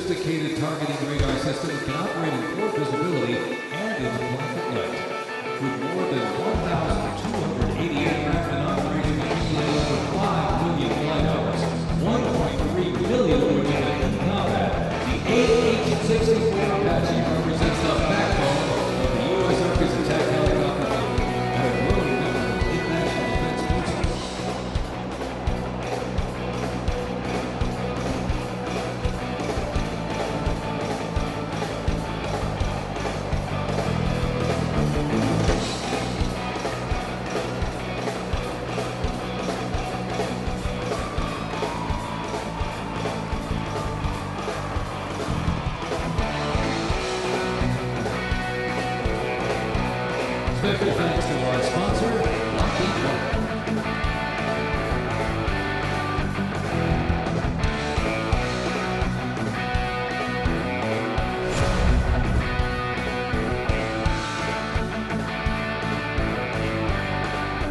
sophisticated targeting radar system that can operate in poor visibility and in the black of light. With more than 1,280 aircraft in operation accumulating over 5 million flight hours, 1.3 million women in combat, the AH-64 Apache represents the backbone of the U.S. Army's attack helicopter fleet and a growing number of international defense forces. Special thanks to our sponsor, Lockheed Martin.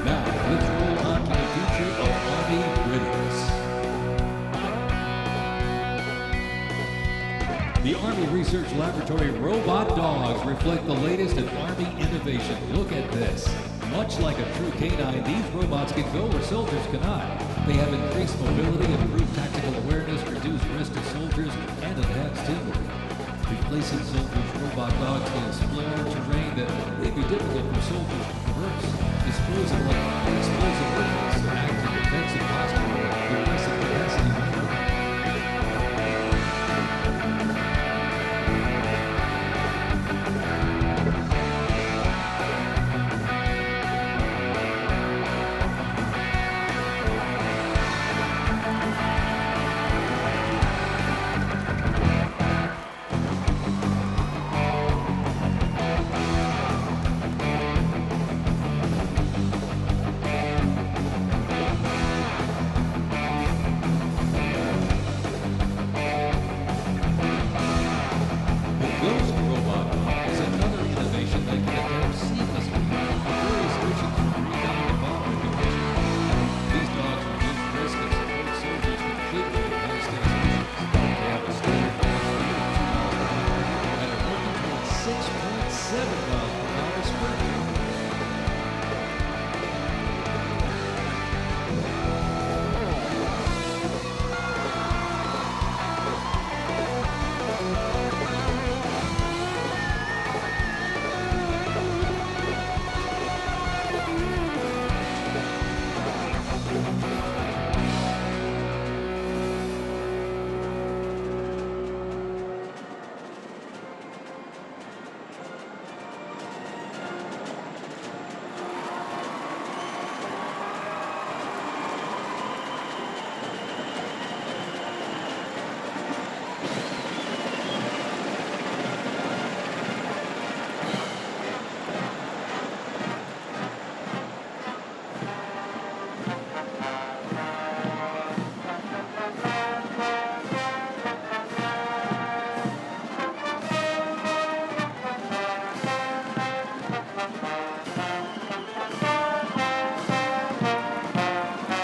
Now, let's roll on to the future of Army readiness. The Army Research Laboratory robot dogs reflect the latest in Army innovation. Look at this. Much like a true canine, these robots can go where soldiers cannot. They have increased mobility, improved tactical awareness, reduced risk to soldiers, and enhanced teamwork. Replacing soldiers, robot dogs can explore terrain that may be difficult for soldiers to traverse, disposing of explosive weapons to act in defensive posture or aggressive capacity maneuver.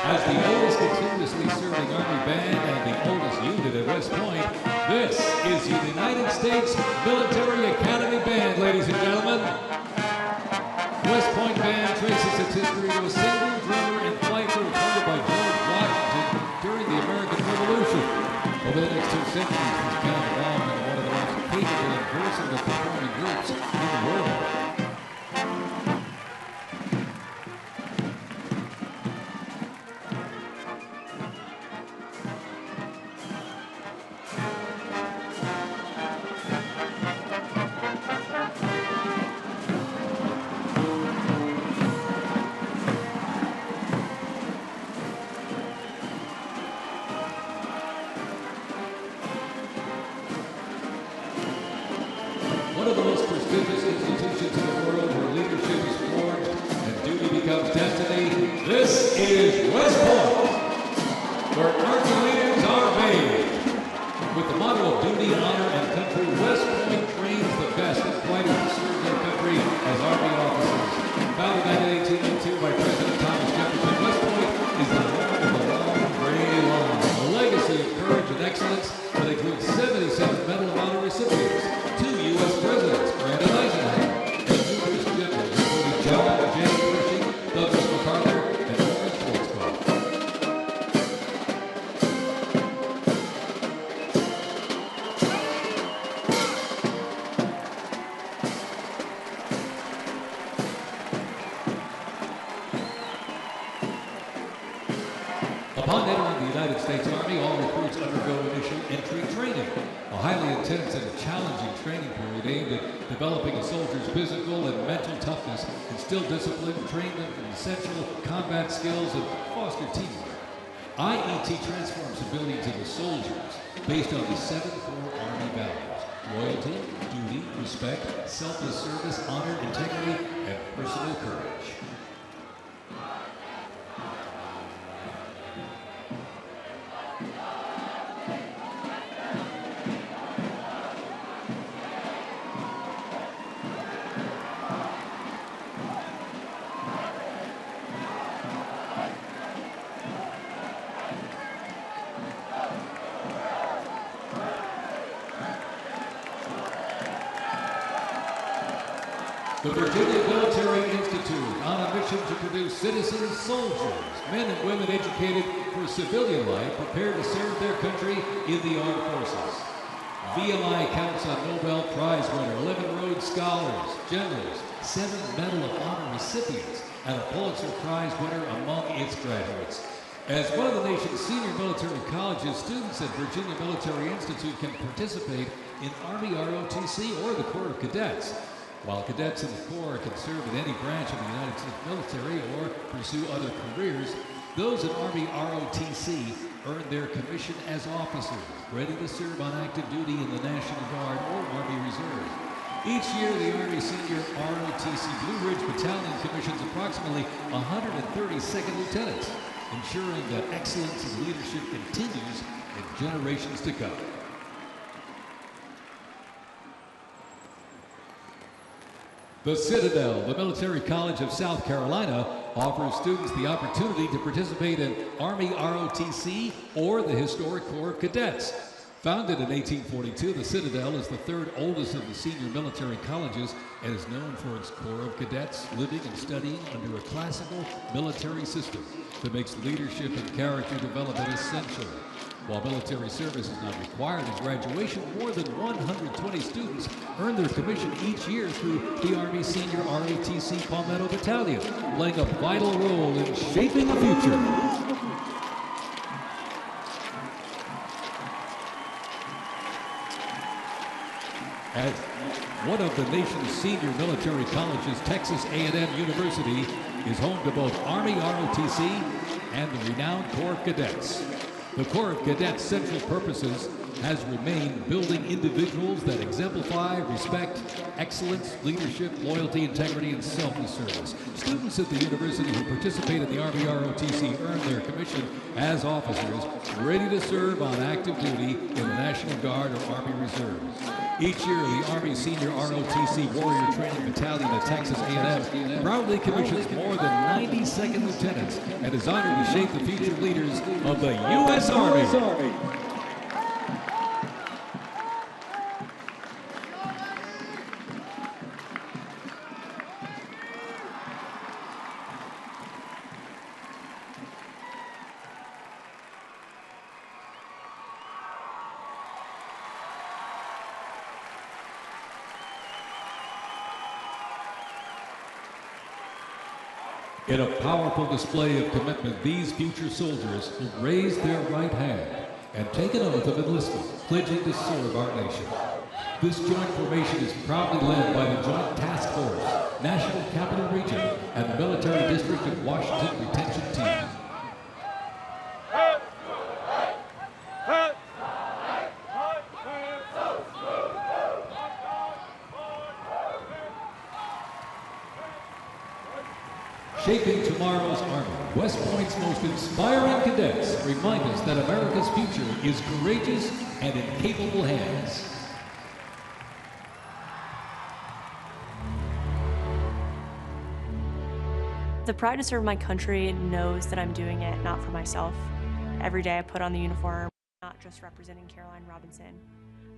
As the oldest continuously serving Army band and the oldest unit at West Point, this is the United States Military Academy Band, ladies and gentlemen. West Point Band traces its history to a single drummer and fife recorded by George Washington during the American Revolution. Over the next 2 centuries, this band evolved into one of the most capable and versatile performing groups in the world. One of the most prestigious institutions in the world where leadership is forged and duty becomes destiny. This is West Point, where Army leaders are made. With the motto of duty, honor, and country, West Point trains the best and fighters to serve their country as Army officers. Founded in 1802 by President Thomas Jefferson, West Point is the home of the long gray line, a legacy of courage and excellence that includes 77 Upon entering the United States Army, all recruits undergo initial entry training, a highly intense and challenging training period aimed at developing a soldier's physical and mental toughness, instill discipline, train them in essential combat skills, and foster teamwork. IET transforms abilities into soldiers based on the 7 core Army values: loyalty, duty, respect, selfless service, honor, integrity, and personal courage. The Virginia Military Institute, on a mission to produce citizen soldiers, men and women educated for civilian life, prepared to serve their country in the armed forces. VMI counts on Nobel Prize winner, 11 Rhodes Scholars, generals, 7 Medal of Honor recipients, and a Pulitzer Prize winner among its graduates. As one of the nation's senior military colleges, students at Virginia Military Institute can participate in Army ROTC or the Corps of Cadets. While cadets in the Corps can serve in any branch of the United States military or pursue other careers, those in Army ROTC earn their commission as officers, ready to serve on active duty in the National Guard or Army Reserve. Each year, the Army Senior ROTC Blue Ridge Battalion commissions approximately 130 second lieutenants, ensuring that excellence in leadership continues in generations to come. The Citadel, the Military College of South Carolina, offers students the opportunity to participate in Army ROTC or the historic Corps of Cadets. Founded in 1842, the Citadel is the 3rd oldest of the senior military colleges and is known for its Corps of Cadets living and studying under a classical military system that makes leadership and character development essential. While military service is not required in graduation, more than 120 students earn their commission each year through the Army Senior ROTC Palmetto Battalion, playing a vital role in shaping the future. As one of the nation's senior military colleges, Texas A&M University is home to both Army ROTC and the renowned Corps of Cadets. The Corps of Cadets' central purposes has remained building individuals that exemplify respect, excellence, leadership, loyalty, integrity, and selfless service. Students at the university who participate in the Army ROTC earn their commission as officers, ready to serve on active duty in the National Guard or Army Reserves. Each year, the Army Senior ROTC Warrior Training Battalion at Texas A&M proudly commissions more than 90 second lieutenants and is honored to shape the future leaders of the U.S. Army. In a powerful display of commitment, these future soldiers will raise their right hand and take an oath of enlistment, pledging to serve our nation. This joint formation is proudly led by the Joint Task Force, National Capital Region, and the Military District of Washington Retention Team. Shaping tomorrow's Army, West Point's most inspiring cadets remind us that America's future is courageous and in capable hands. The pride to serve my country knows that I'm doing it not for myself. Every day I put on the uniform, not just representing Caroline Robinson.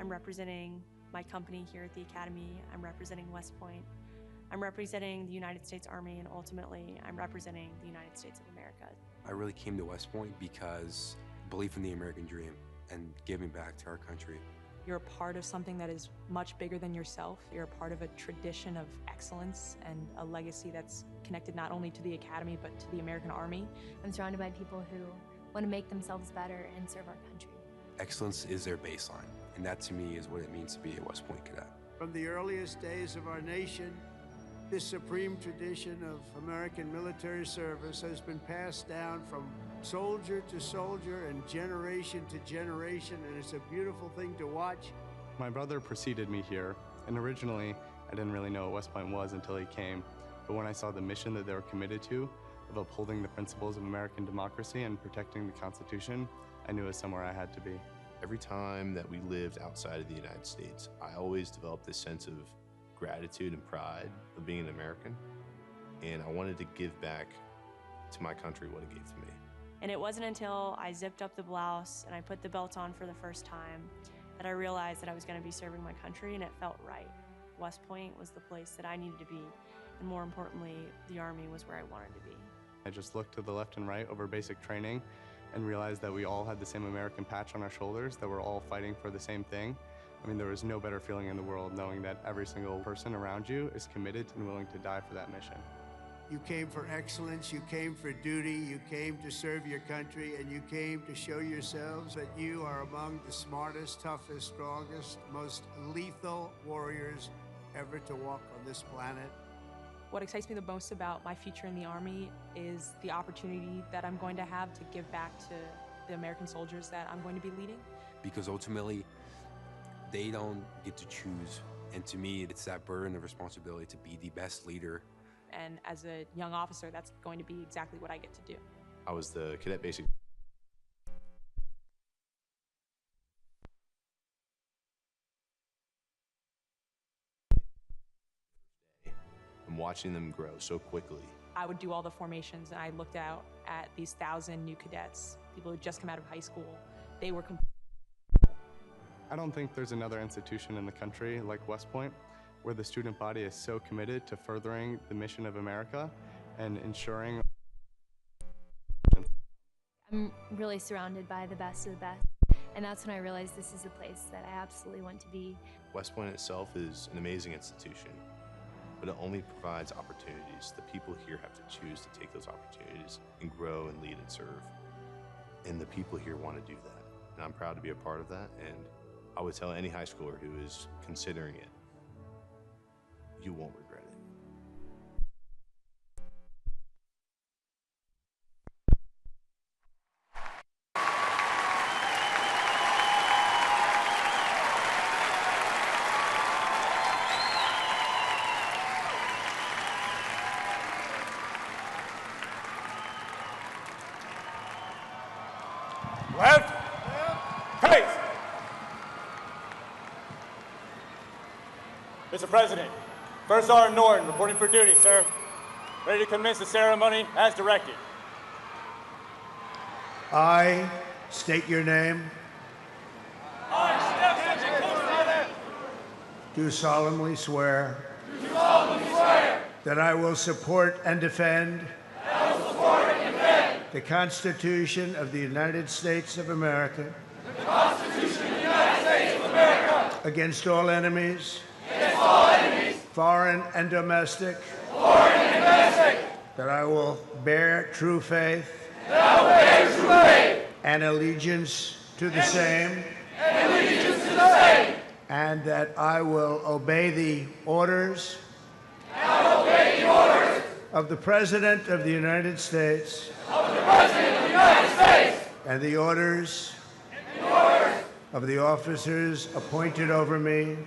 I'm representing my company here at the Academy. I'm representing West Point. I'm representing the United States Army, and ultimately, I'm representing the United States of America. I really came to West Point because belief in the American dream and giving back to our country. You're a part of something that is much bigger than yourself. You're a part of a tradition of excellence and a legacy that's connected not only to the Academy, but to the American Army. I'm surrounded by people who want to make themselves better and serve our country. Excellence is their baseline, and that to me is what it means to be a West Point cadet. From the earliest days of our nation, this supreme tradition of American military service has been passed down from soldier to soldier and generation to generation, and it's a beautiful thing to watch. My brother preceded me here, and originally I didn't really know what West Point was until he came. But when I saw the mission that they were committed to, of upholding the principles of American democracy and protecting the Constitution, I knew it was somewhere I had to be. Every time that we lived outside of the United States, I always developed this sense of gratitude and pride of being an American, and I wanted to give back to my country what it gave to me. And it wasn't until I zipped up the blouse and I put the belt on for the first time that I realized that I was going to be serving my country, and it felt right. West Point was the place that I needed to be, and more importantly, the Army was where I wanted to be. I just looked to the left and right over basic training and realized that we all had the same American patch on our shoulders, that we're all fighting for the same thing. I mean, there was no better feeling in the world knowing that every single person around you is committed and willing to die for that mission. You came for excellence, you came for duty, you came to serve your country, and you came to show yourselves that you are among the smartest, toughest, strongest, most lethal warriors ever to walk on this planet. What excites me the most about my future in the Army is the opportunity that I'm going to have to give back to the American soldiers that I'm going to be leading. Because ultimately, they don't get to choose. And to me, it's that burden of responsibility to be the best leader. And as a young officer, that's going to be exactly what I get to do. I was the cadet basic. And watching them grow so quickly. I would do all the formations, and I looked out at these 1,000 new cadets, people who just come out of high school. They were I don't think there's another institution in the country like West Point where the student body is so committed to furthering the mission of America and ensuring. I'm really surrounded by the best of the best, and that's when I realized this is a place that I absolutely want to be. West Point itself is an amazing institution, but it only provides opportunities. The people here have to choose to take those opportunities and grow and lead and serve. And the people here want to do that. And I'm proud to be a part of that. And I would tell any high schooler who is considering it, you won't regret it. Left. Pace. Mr. President, First Sergeant Norton reporting for duty, sir. Ready to commence the ceremony as directed. I state your name. Do solemnly swear. That I will support and defend. The Constitution of the United States of America. The Constitution of the United States of America. Against all enemies. Against all enemies. Foreign and domestic. Foreign and domestic. That I will bear true faith. That I will bear true faith. And allegiance to the same. And allegiance to the same. And that I will obey the orders. And I will obey the orders. Of the President of the United States. Of the President of the United States. And the orders. Of the officers appointed over me.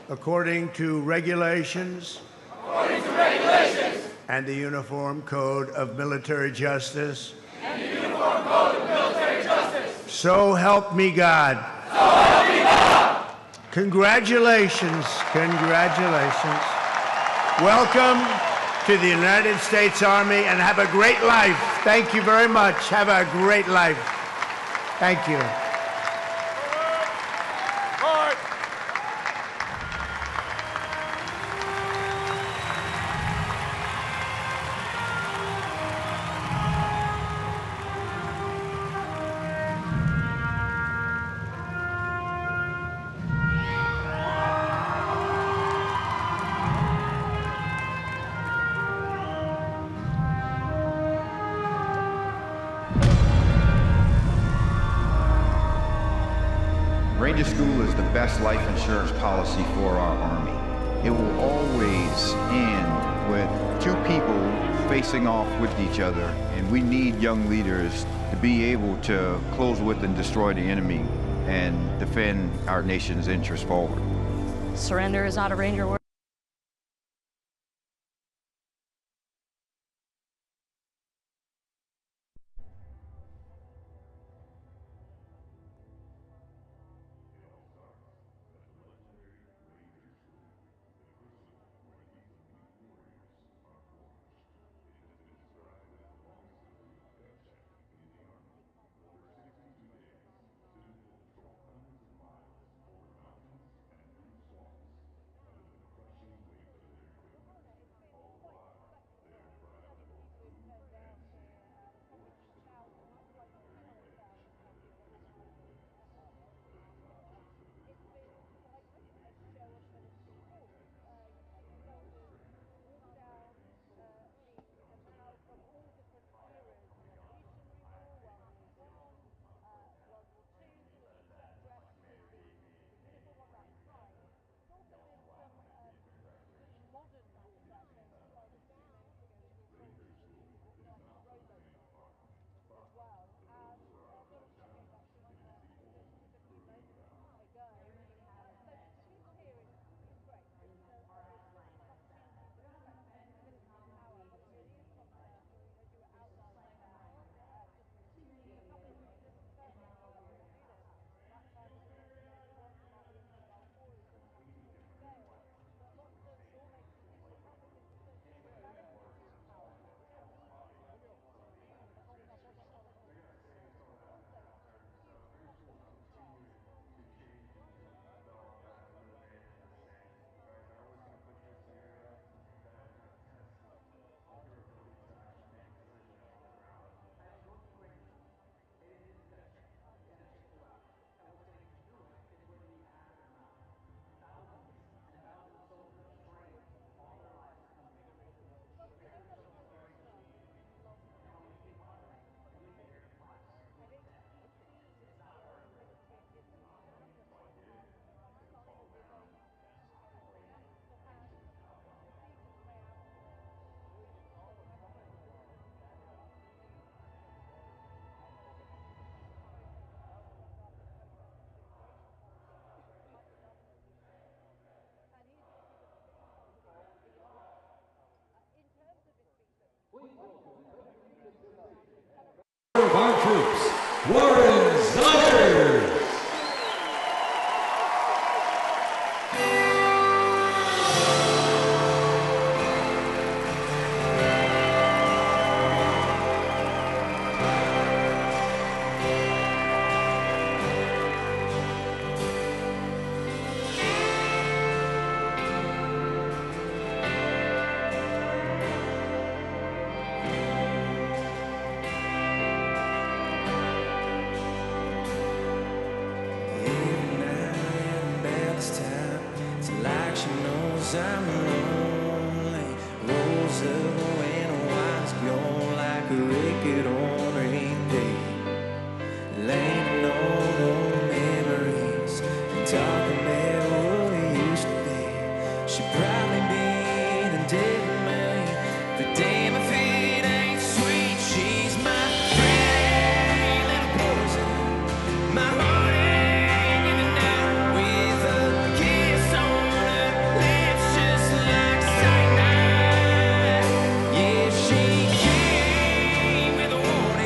According to regulations. And the Uniform Code of Military Justice. So help me God. So help me God. Congratulations, congratulations. Welcome to the United States Army, and have a great life. Thank you very much. Have a great life. Thank you. Heritage School is the best life insurance policy for our Army. It will always end with two people facing off with each other, and we need young leaders to be able to close with and destroy the enemy and defend our nation's interests forward. Surrender is not a Ranger word. Of our troops, Warren Stryker. I'm lonely, rolls up when a wife's gone like a record on rain day, laying on old memories and talking about what we used to be. She'd probably be the dead of me, but damn if it ain't sweet. She's my pretty little poison, my heart hanging tonight with a kiss on her lips. Like cyanide. Yeah, she came with a warning.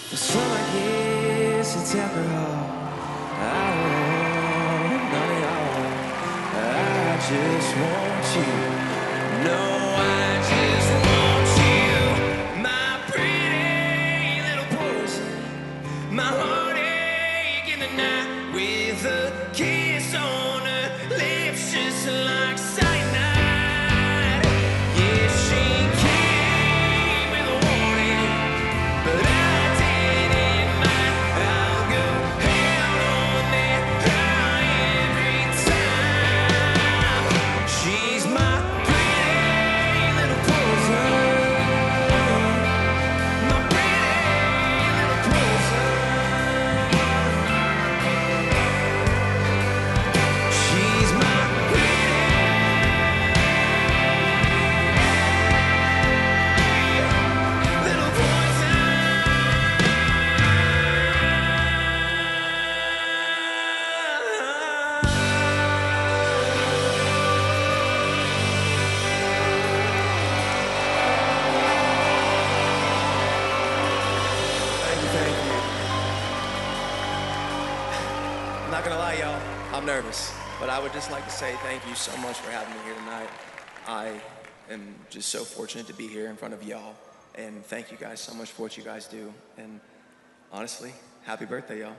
For some, I guess it's alcohol. I want none of y'all. I just want you. No, I just want you. My pretty little poison. My heartache in the night with a kiss on her lips just like cyanide. Yeah, she came with a warning, but I didn't mind. I'll go hell on that high every time. She's my pretty little poison. My pretty little poison. She's my little poison. Thank you. I'm not gonna lie, y'all. I'm nervous, but I would just like to say thank you so much for having me here tonight. I am just so fortunate to be here in front of y'all, and thank you guys so much for what you guys do. And honestly, happy birthday, y'all.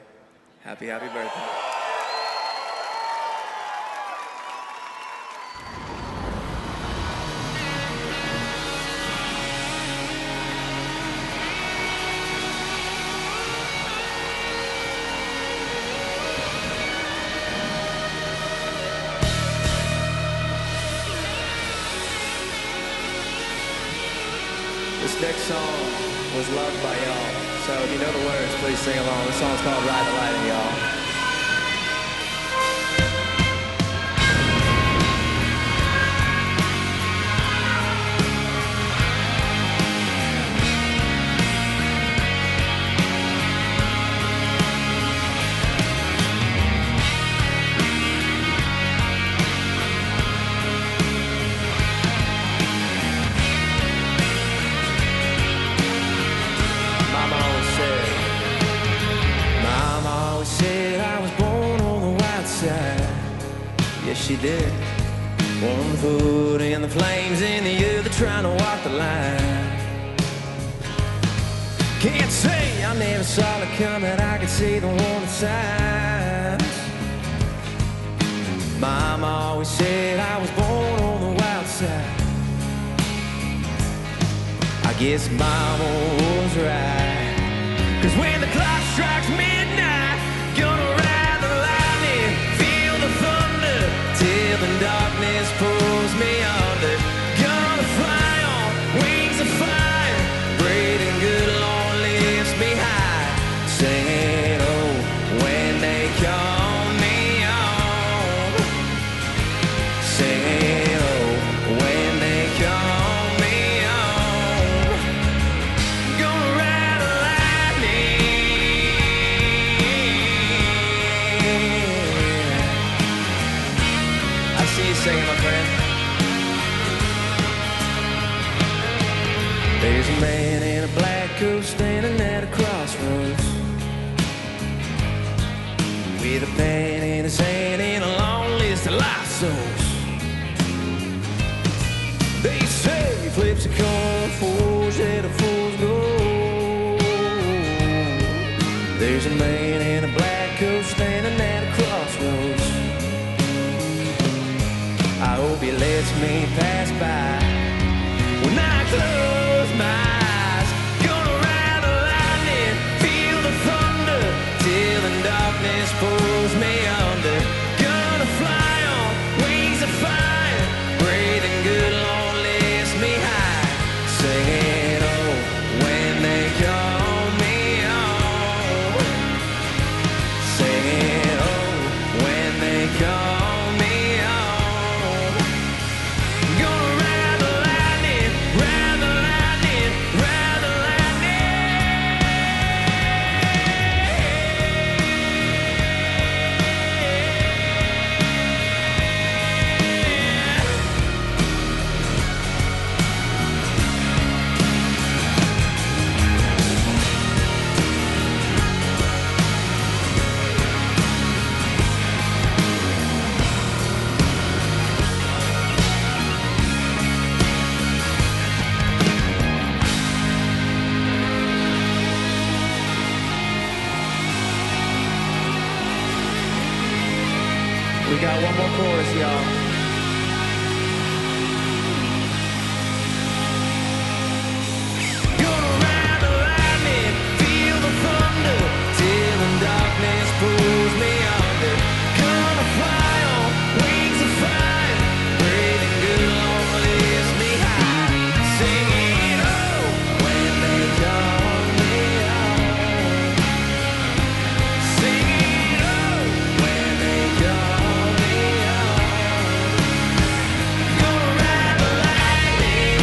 Happy birthday. This next song was loved by y'all, so if you know the words, please sing along. The song's called Ride the Lightning, y'all. Mama always said I was born on the white side. Yes, she did. One foot in the flames and the other trying to walk the line. Can't say I never saw it coming. I could see the warning signs. Mama always said I was born on the wild side. I guess Mama was right. 'Cause when the clock strikes midnight, gonna ride the lightning, feel the thunder till the darkness pulls me under. Gonna fly on wings of fire, breathing good, Lord lifts me high, singing oh when they call me on, singing oh when they call me on. Gonna ride the I see you singing, my friend. There's a man in a black coat standing at a crossroads with a pen in his hand and a long list of life souls. They say he flips a coin, fools at a fool's gold. There's a man in a black coat standing at a crossroads. I hope he lets me pass by when I close my eyes. Gonna ride the lightning, feel the thunder till the darkness pulls me under. Gonna fly on wings of fire, breathing good, Lord lifts me high, singing oh when they call me on, singing oh when they call me on. Gonna ride got one more chorus, y'all. Gonna ride the lightning, feel the thunder, till the darkness pulls me under. Gonna fly on wings of fire, brave and good, Lord, lift me high. Singing, oh, when they call me home. Singing, oh, when they call me home. Gonna ride the lightning.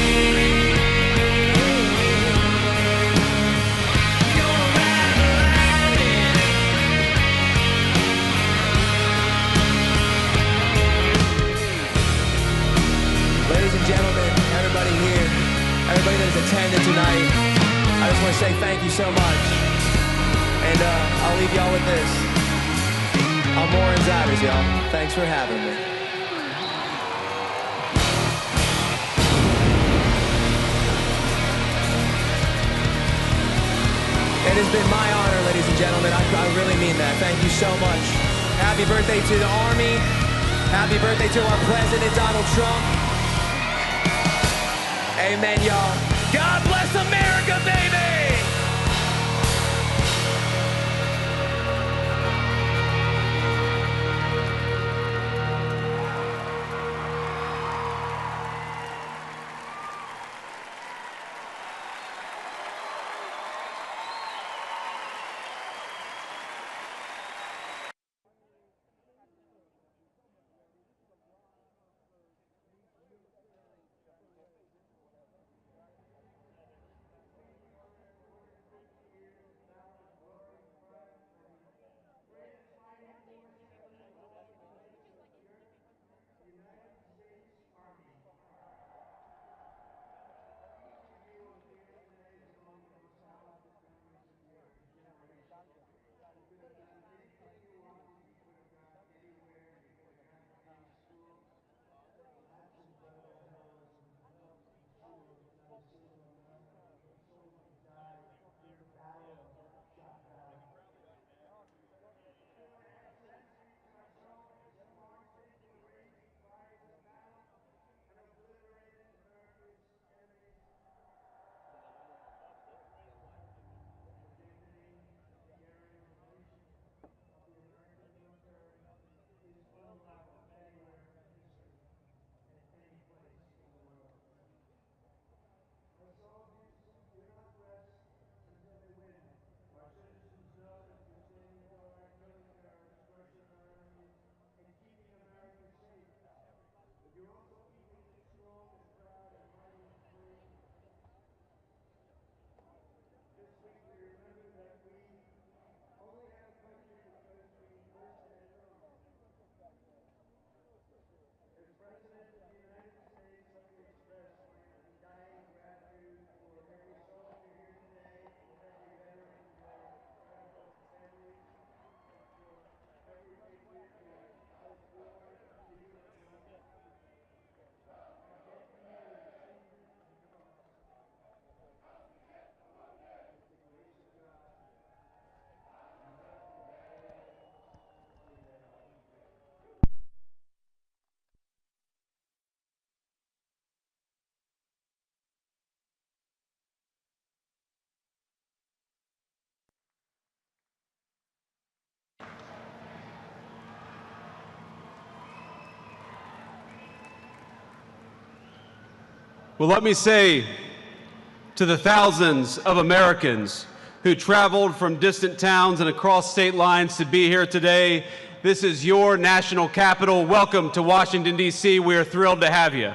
Gonna ride the lightning. Ladies and gentlemen, everybody here, everybody that has attended tonight, I just want to say thank you so much. And I'll leave y'all with this. I'm Warren Zatters, y'all. Thanks for having me. It has been my honor, ladies and gentlemen. I really mean that. Thank you so much. Happy birthday to the Army. Happy birthday to our President, Donald Trump. Amen, y'all. God bless America, baby! Well, let me say to the thousands of Americans who traveled from distant towns and across state lines to be here today, this is your national capital. Welcome to Washington, D.C. We are thrilled to have you.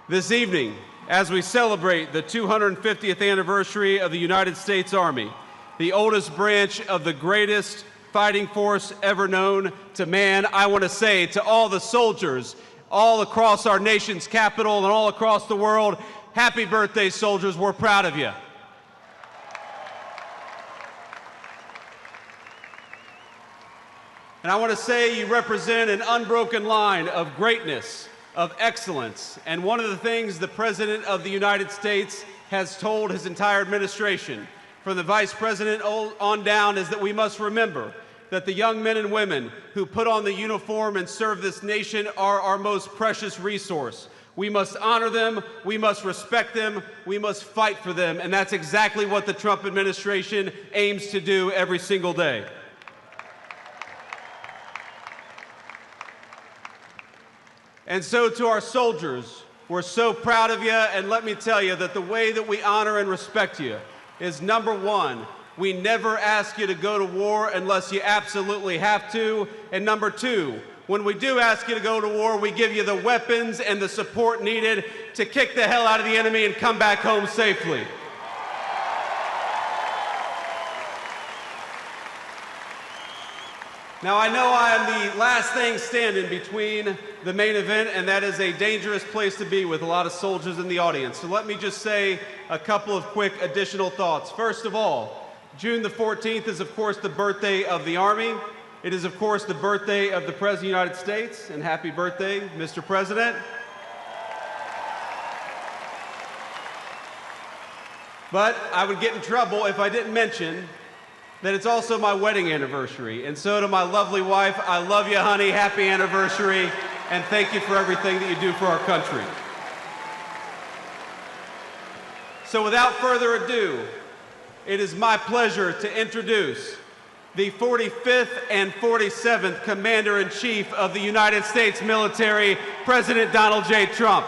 This evening, as we celebrate the 250th anniversary of the United States Army, the oldest branch of the greatest fighting force ever known to man, I want to say to all the soldiers all across our nation's capital and all across the world, happy birthday, soldiers. We're proud of you. And I want to say you represent an unbroken line of greatness, of excellence. And one of the things the President of the United States has told his entire administration from the Vice President on down is that we must remember that the young men and women who put on the uniform and serve this nation are our most precious resource. We must honor them, we must respect them, we must fight for them, and that's exactly what the Trump administration aims to do every single day. And so to our soldiers, we're so proud of you, and let me tell you that the way that we honor and respect you is, number one, we never ask you to go to war unless you absolutely have to, and number two, when we do ask you to go to war, we give you the weapons and the support needed to kick the hell out of the enemy and come back home safely. Now, I know I am the last thing standing between the main event, and that is a dangerous place to be with a lot of soldiers in the audience. So let me just say a couple of quick additional thoughts. First of all, June the 14th is, of course, the birthday of the Army. It is, of course, the birthday of the President of the United States, and happy birthday, Mr. President. But I would get in trouble if I didn't mention that it's also my wedding anniversary. And so to my lovely wife, I love you, honey, happy anniversary, and thank you for everything that you do for our country. So without further ado, it is my pleasure to introduce the 45th and 47th Commander-in-Chief of the United States military, President Donald J. Trump.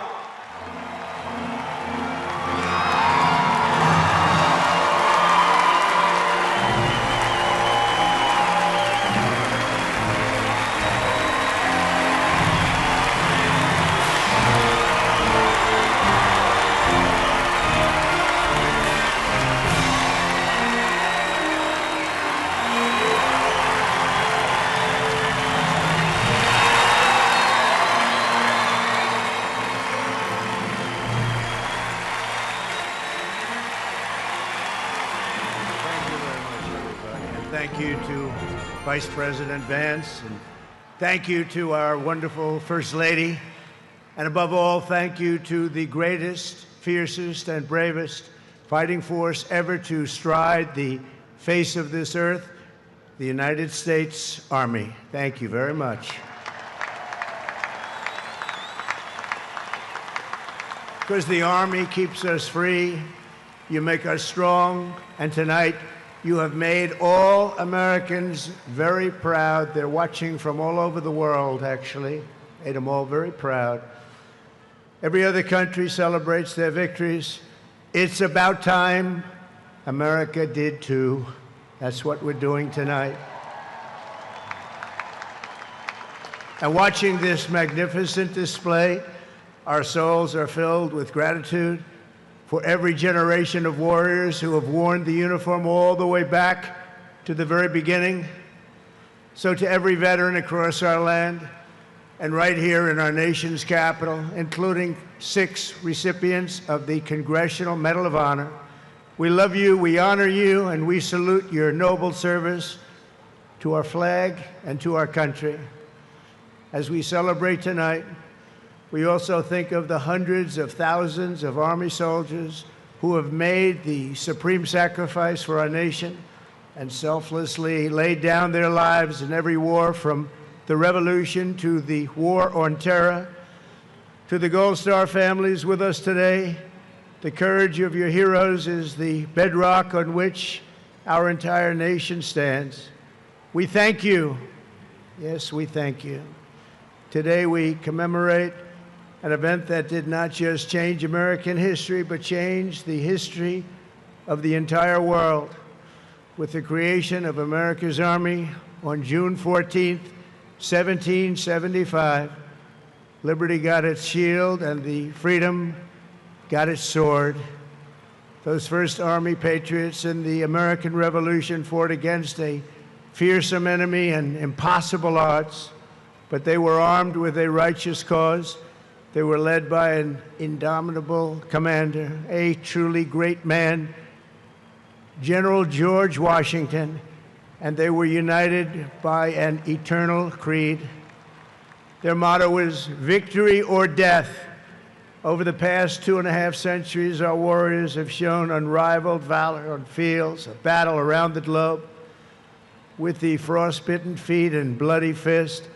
Thank you to Vice President Vance, and thank you to our wonderful First Lady, and above all, thank you to the greatest, fiercest, and bravest fighting force ever to stride the face of this earth, the United States Army. Thank you very much. Because the Army keeps us free, you make us strong, and tonight, you have made all Americans very proud. They're watching from all over the world, actually. Made them all very proud. Every other country celebrates their victories. It's about time America did too. That's what we're doing tonight. And watching this magnificent display, our souls are filled with gratitude for every generation of warriors who have worn the uniform all the way back to the very beginning. So to every veteran across our land, and right here in our nation's capital, including 6 recipients of the Congressional Medal of Honor, we love you, we honor you, and we salute your noble service to our flag and to our country. As we celebrate tonight, we also think of the hundreds of thousands of Army soldiers who have made the supreme sacrifice for our nation and selflessly laid down their lives in every war, from the Revolution to the War on Terror. To the Gold Star families with us today, the courage of your heroes is the bedrock on which our entire nation stands. We thank you. Yes, we thank you. Today we commemorate an event that did not just change American history, but changed the history of the entire world, with the creation of America's Army on June 14th, 1775. Liberty got its shield and the freedom got its sword. Those first Army patriots in the American Revolution fought against a fearsome enemy and impossible odds, but they were armed with a righteous cause. They were led by an indomitable commander, a truly great man, General George Washington, and they were united by an eternal creed. Their motto was victory or death, Over the past 2.5 centuries, our warriors have shown unrivaled valor on fields of battle around the globe. With the frostbitten feet and bloody fist,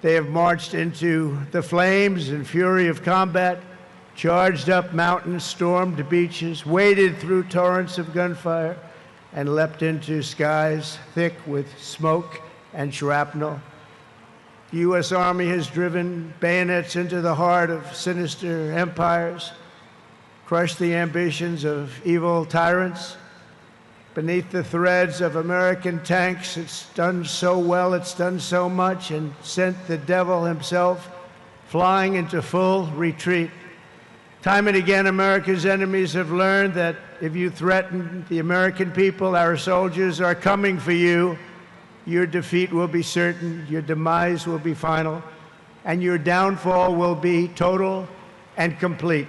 they have marched into the flames and fury of combat, charged up mountains, stormed beaches, waded through torrents of gunfire, and leapt into skies thick with smoke and shrapnel. The U.S. Army has driven bayonets into the heart of sinister empires, crushed the ambitions of evil tyrants. Beneath the threads of American tanks, it's done so well, it's done so much, and sent the devil himself flying into full retreat. Time and again, America's enemies have learned that if you threaten the American people, our soldiers are coming for you. Your defeat will be certain, your demise will be final, and your downfall will be total and complete.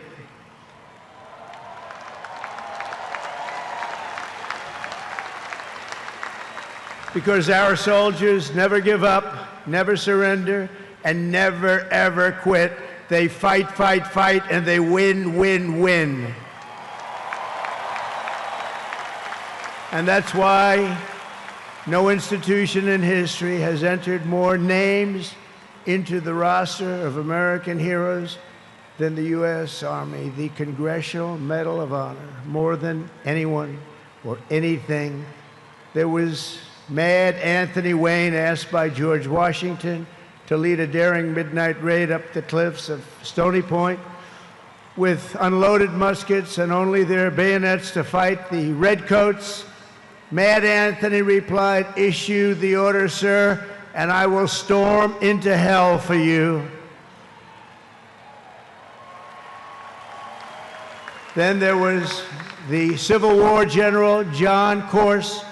Because our soldiers never give up, never surrender, and never, ever quit. They fight, fight, fight, and they win, win, win. And that's why no institution in history has entered more names into the roster of American heroes than the U.S. Army, the Congressional Medal of Honor, more than anyone or anything. There was Mad Anthony Wayne, asked by George Washington to lead a daring midnight raid up the cliffs of Stony Point with unloaded muskets and only their bayonets to fight the redcoats. Mad Anthony replied, "Issue the order, sir, and I will storm into hell for you." Then there was the Civil War general, John Corse,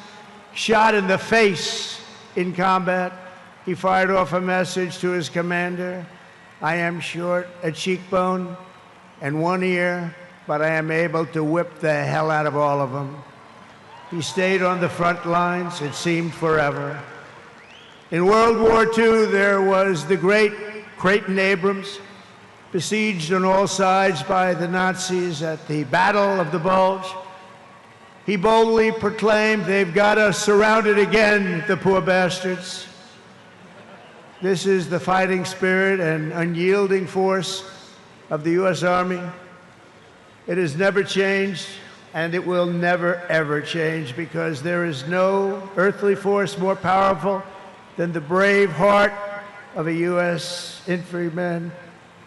shot in the face in combat. He fired off a message to his commander: "I am short a cheekbone and one ear, but I am able to whip the hell out of all of them." He stayed on the front lines, it seemed forever. In World War II, there was the great Creighton Abrams, besieged on all sides by the Nazis at the Battle of the Bulge. He boldly proclaimed, "They've got us surrounded again, the poor bastards." This is the fighting spirit and unyielding force of the U.S. Army. It has never changed, and it will never, ever change, because there is no earthly force more powerful than the brave heart of a U.S. infantryman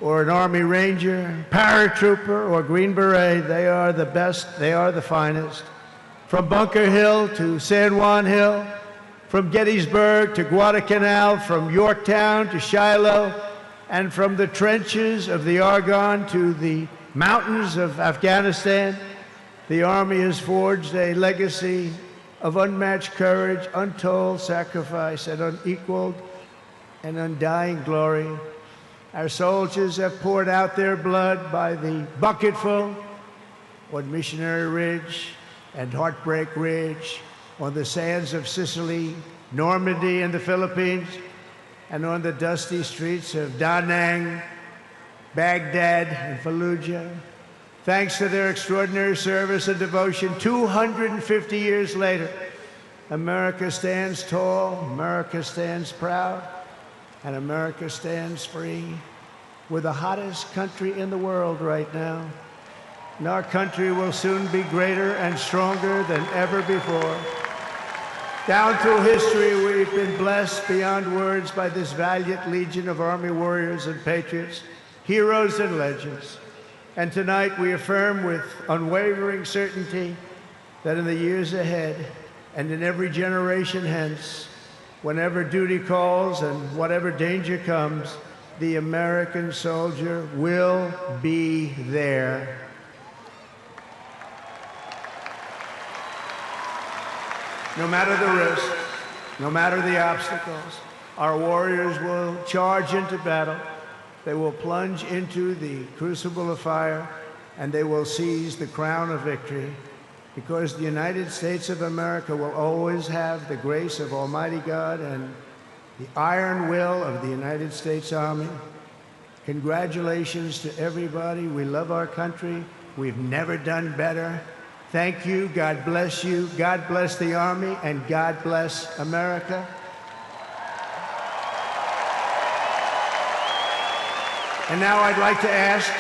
or an Army Ranger, paratrooper, or Green Beret. They are the best, they are the finest. From Bunker Hill to San Juan Hill, from Gettysburg to Guadalcanal, from Yorktown to Shiloh, and from the trenches of the Argonne to the mountains of Afghanistan, the Army has forged a legacy of unmatched courage, untold sacrifice, and unequaled and undying glory. Our soldiers have poured out their blood by the bucketful on Missionary Ridge and Heartbreak Ridge, on the sands of Sicily, Normandy in the Philippines, and on the dusty streets of Da Nang, Baghdad, and Fallujah. Thanks to their extraordinary service and devotion, 250 years later, America stands tall, America stands proud, and America stands free. We're the hottest country in the world right now, and our country will soon be greater and stronger than ever before. Down through history, we've been blessed beyond words by this valiant legion of Army warriors and patriots, heroes and legends. And tonight we affirm with unwavering certainty that in the years ahead and in every generation hence, whenever duty calls and whatever danger comes, the American soldier will be there. No matter the risk, no matter the obstacles, our warriors will charge into battle. They will plunge into the crucible of fire, and they will seize the crown of victory, because the United States of America will always have the grace of Almighty God and the iron will of the United States Army. Congratulations to everybody. We love our country. We've never done better. Thank you. God bless you. God bless the Army, and God bless America. And now I'd like to ask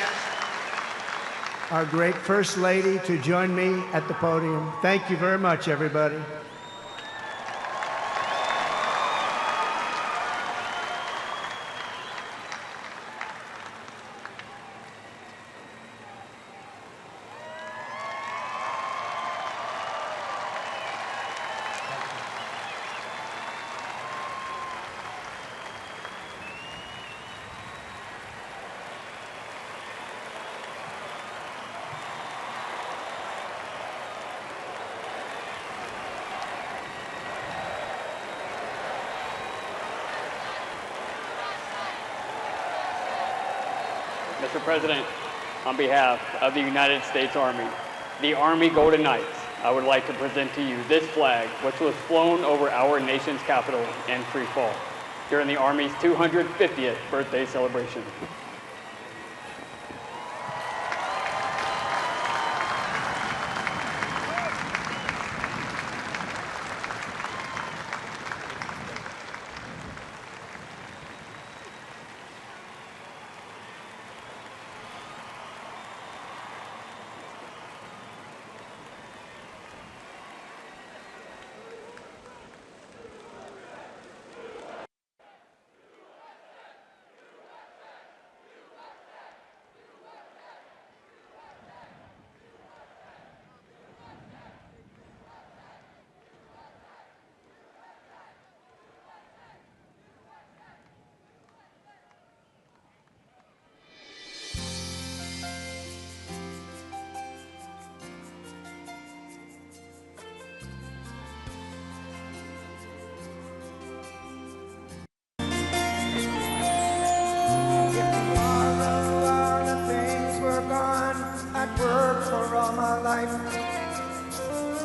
our great First Lady to join me at the podium. Thank you very much, everybody. Mr. President, on behalf of the United States Army, the Army Golden Knights, I would like to present to you this flag, which was flown over our nation's capital in free fall during the Army's 250th birthday celebration.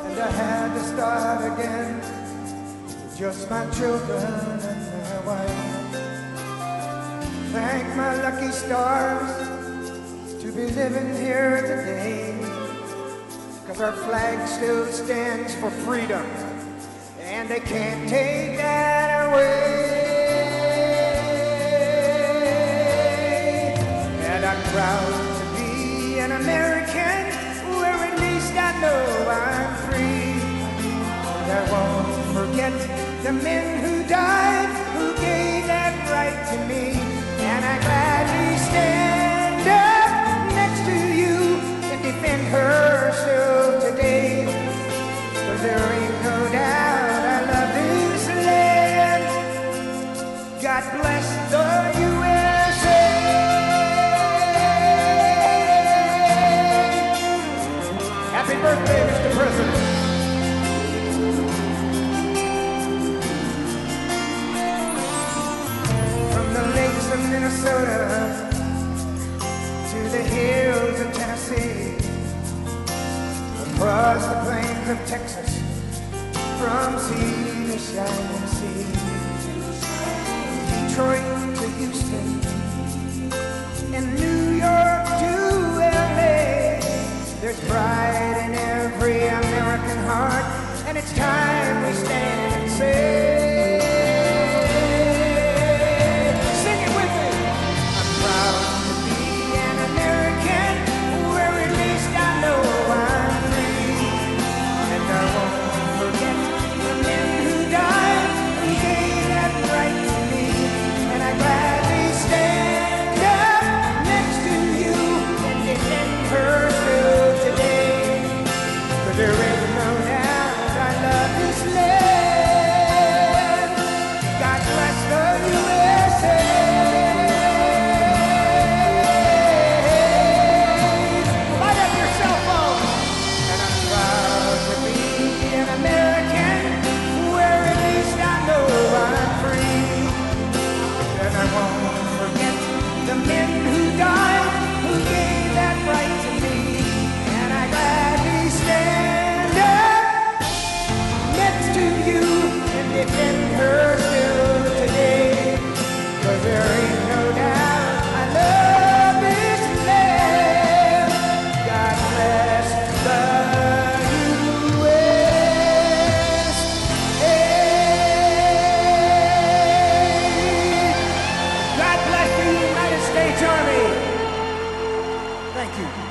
And I had to start again, just my children and my wife. Thank my lucky stars to be living here today, 'cause our flag still stands for freedom, and they can't take that away. And I'm proud to be an American, where at least I know I'm free. And I won't forget the men who died, who gave that right to me. And I gladly stand up next to you and defend her still today. 'Cause there ain't no doubt I love this land. God bless the USA. Happy birthday, Mr. President. From the lakes of Minnesota to the hills of Tennessee, across the plains of Texas, from sea to shining sea, Detroit to Houston, and New York to LA. There's pride in every American heart, and it's time we stand and say, sing it with me. I'm proud to be an American, where at least I know I'm free. And I won't forget the men who died, who gave that right to me. And I gladly stand up next Thank you.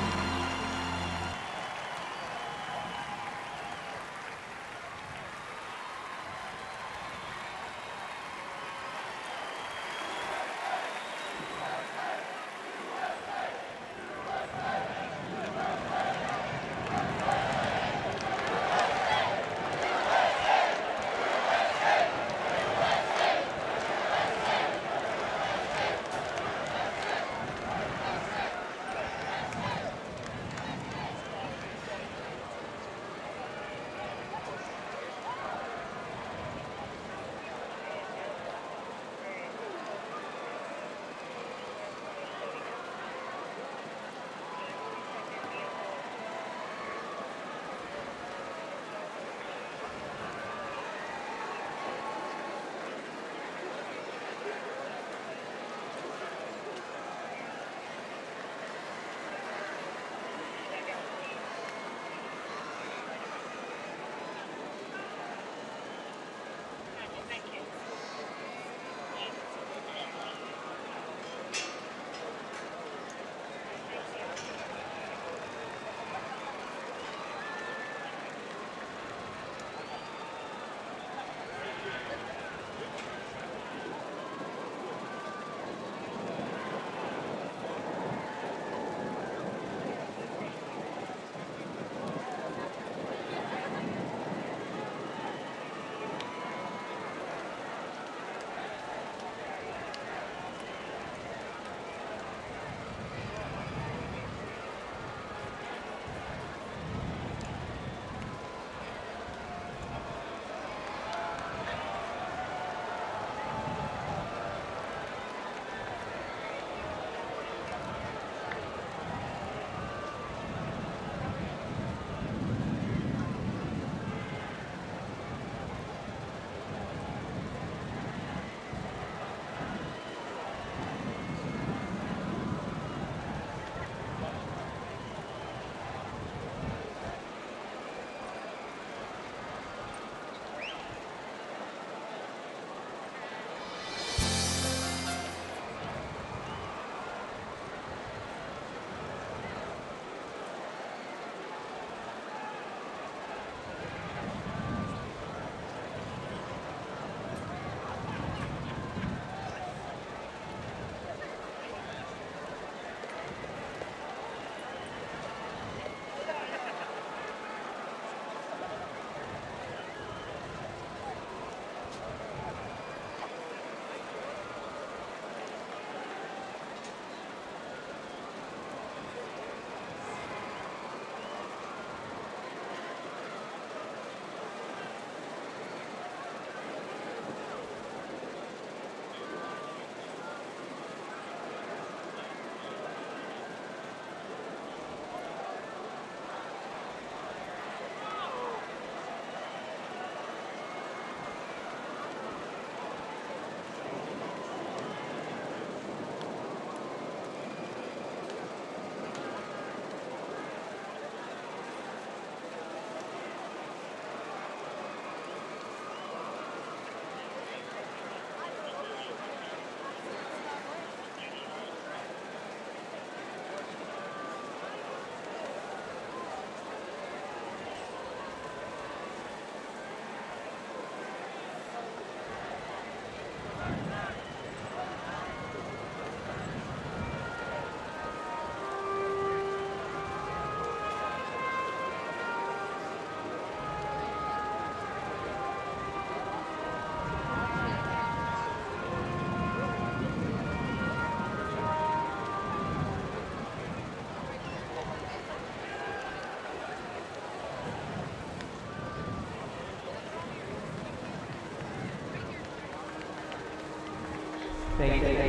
Thank you.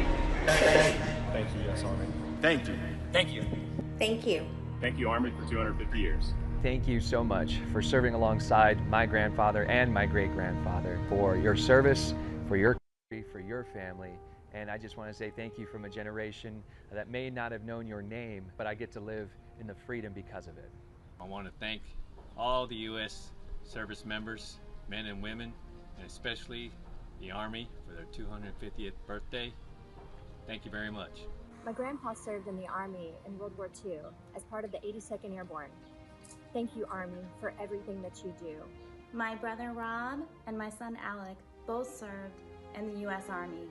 Thank you, U.S. Army. Thank you. Thank you. Thank you. Thank you, Army, for 250 years. Thank you so much for serving alongside my grandfather and my great-grandfather, for your service, for your country, for your family. And I just want to say thank you from a generation that may not have known your name, but I get to live in the freedom because of it. I want to thank all the U.S. service members, men and women, and especially the Army for their 250th birthday. Thank you very much. My grandpa served in the Army in World War II as part of the 82nd Airborne. Thank you, Army, for everything that you do. My brother Rob and my son Alec both served in the U.S. Army.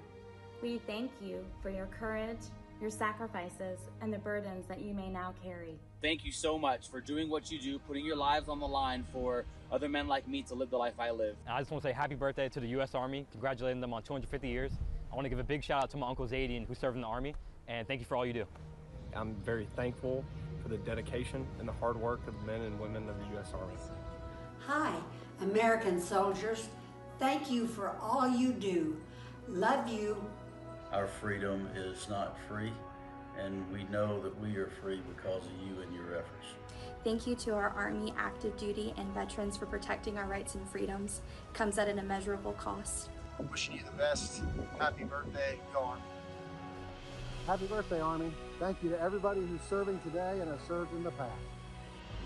We thank you for your courage, your sacrifices, and the burdens that you may now carry. Thank you so much for doing what you do, putting your lives on the line for other men like me to live the life I live. I just want to say happy birthday to the U.S. Army, congratulating them on 250 years. I want to give a big shout out to my Uncle Zadien, who served in the Army, and thank you for all you do. I'm very thankful for the dedication and the hard work of the men and women of the U.S. Army. Hi, American soldiers. Thank you for all you do. Love you. Our freedom is not free, and we know that we are free because of you and your efforts. Thank you to our Army active duty and veterans for protecting our rights and freedoms. Comes at an immeasurable cost. Wishing you the best. Happy birthday. Go on. Happy birthday, Army. Thank you to everybody who's serving today and has served in the past.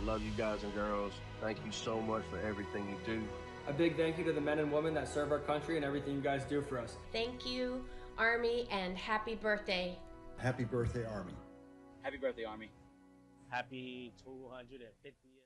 Love you guys and girls. Thank you so much for everything you do. A big thank you to the men and women that serve our country and everything you guys do for us. Thank you, Army, and happy birthday. Happy birthday, Army. Happy birthday, Army. Happy 250th.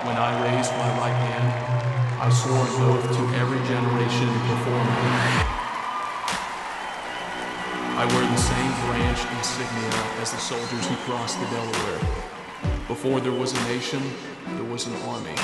When I raised my right hand, I swore an oath to every generation before me. I wear the same branch insignia as the soldiers who crossed the Delaware. Before there was a nation, there was an army.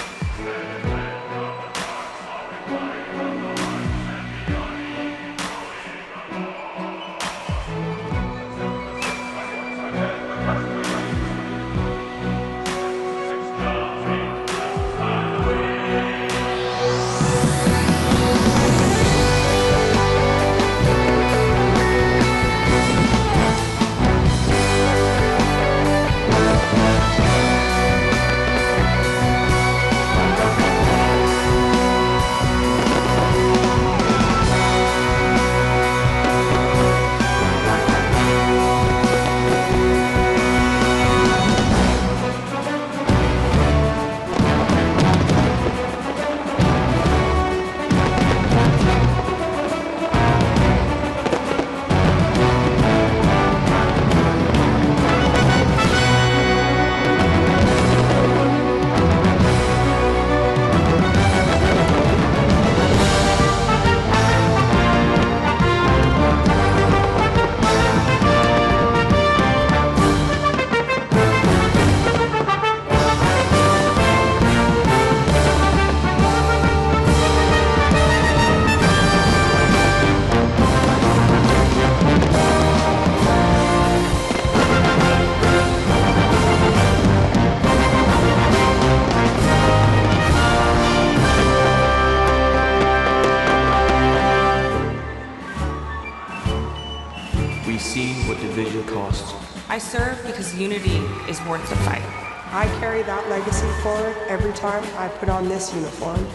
serve because unity is worth the fight. I carry that legacy forward every time I put on this uniform.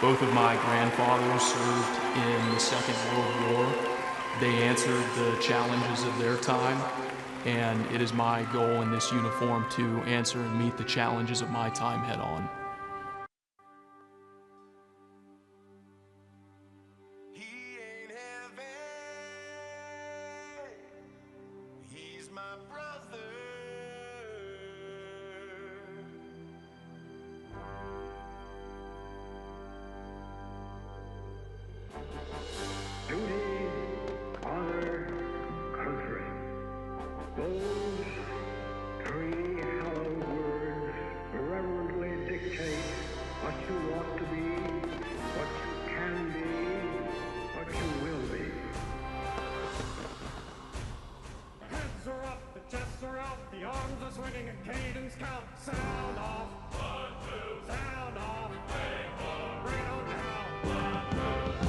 Both of my grandfathers served in the Second World War. They answered the challenges of their time, and it is my goal in this uniform to answer and meet the challenges of my time head on. Duty, honor, country. Those three hallowed words reverently dictate what you ought to be, what you can be, what you will be. Heads are up, the chests are out, the arms are swinging, and cadence count. Sound off. 1, 2. Sound off. Bring it on down. 1, 2.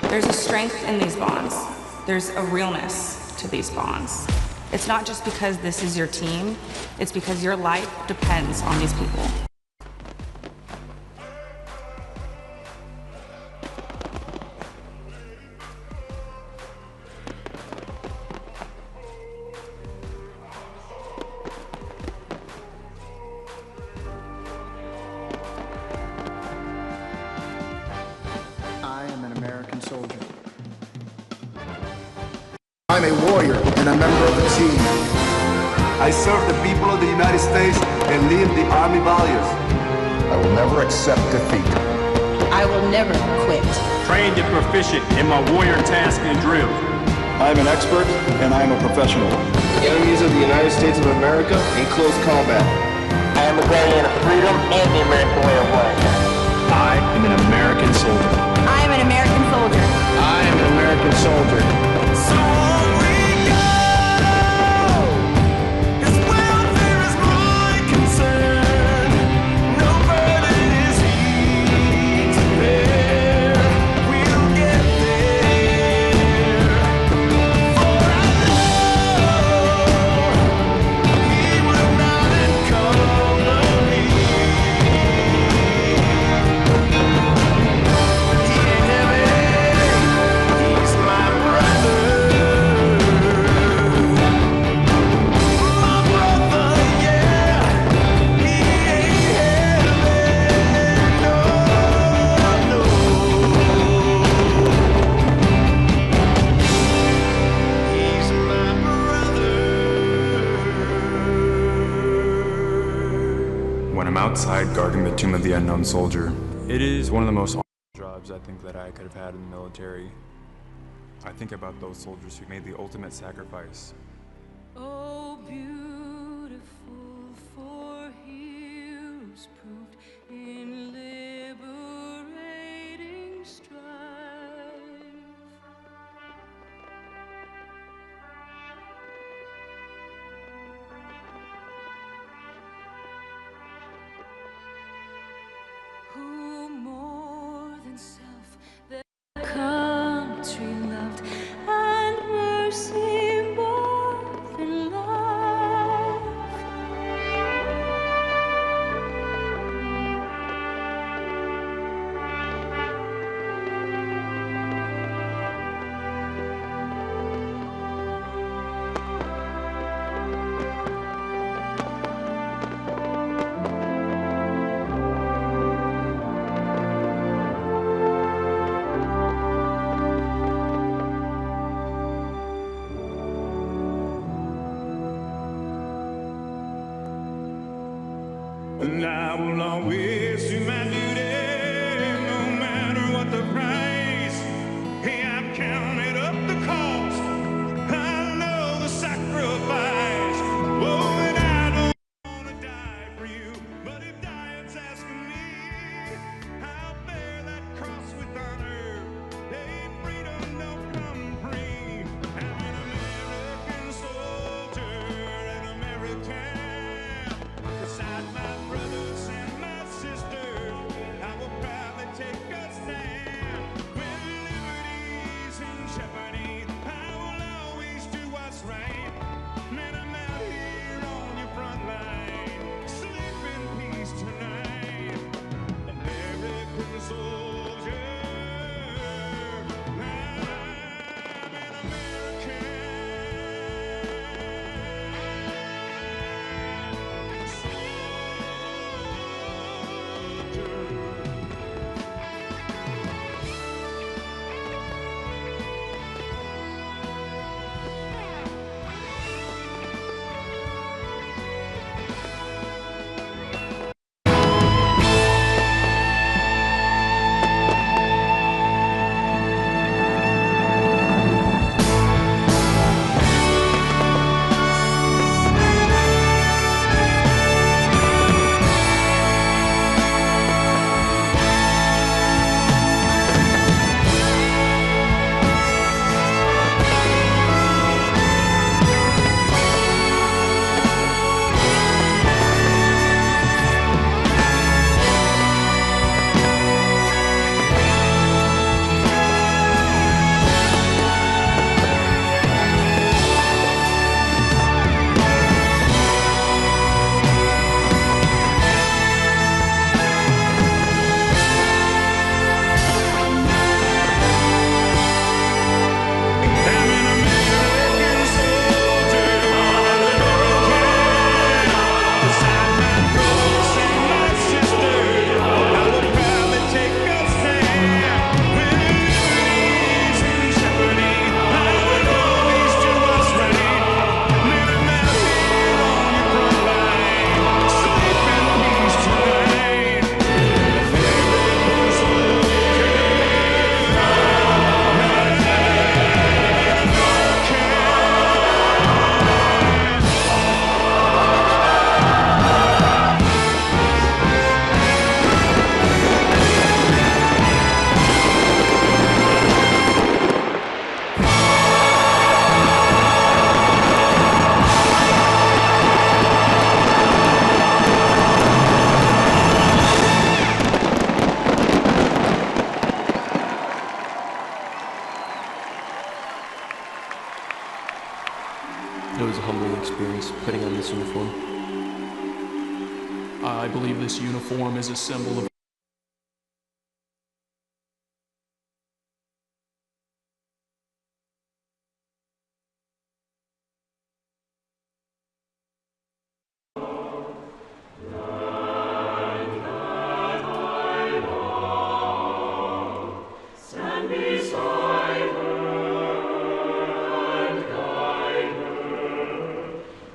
There's a strength in these bonds. There's a realness to these bonds. It's not just because this is your team, it's because your life depends on these people. Soldier. I'm a warrior and a member of the team. I serve the people of the United States and live the Army values. I will never accept defeat. I will never quit. Trained and proficient in my warrior task and drill. I am an expert and I am a professional. Enemies of the United States of America in close combat. I am a guardian of freedom and the American way of life. I am an American soldier. I am an American soldier. I am an American soldier. So on we go. His welfare is my concern. No burden is he to bear. We'll get there. For I know he will not the unknown soldier. It is one of the most awesome jobs I think that I could have had in the military. I think about those soldiers who made the ultimate sacrifice. Oh, beautiful for heroes proved in liberating strife. Who more than self their country loved, and mercy more than life. And I will always do my duty, no matter what the price. Hey, I've counted up the cost, I know the sacrifice. Oh, and I don't want to die for you, but if dying's asking me, I'll bear that cross with honor. Hey, freedom don't come free. I'm an American soldier, an American. Beside my brothers and my sisters, I will proudly take a stand. When liberty's in jeopardy, I will always do what's right. Man, I'm out here on your front line, sleep in peace tonight. American soldier, I'm an American. It was a humbling experience putting on this uniform. I believe this uniform is a symbol of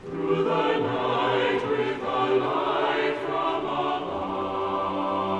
Through the night with a light from above.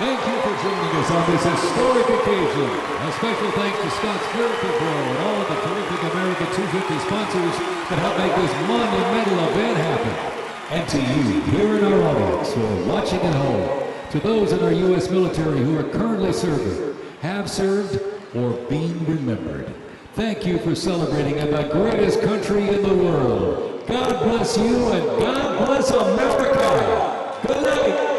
Thank you for joining us on this historic occasion. A special thanks to Scott's Miracle Pro and all of the terrific American 250 sponsors that help make this monumental event happen. And to you, here in our audience, who are watching at home, to those in our U.S. military who are currently serving, have served, or being remembered, thank you for celebrating in the greatest country in the world. God bless you and God bless America. Good night.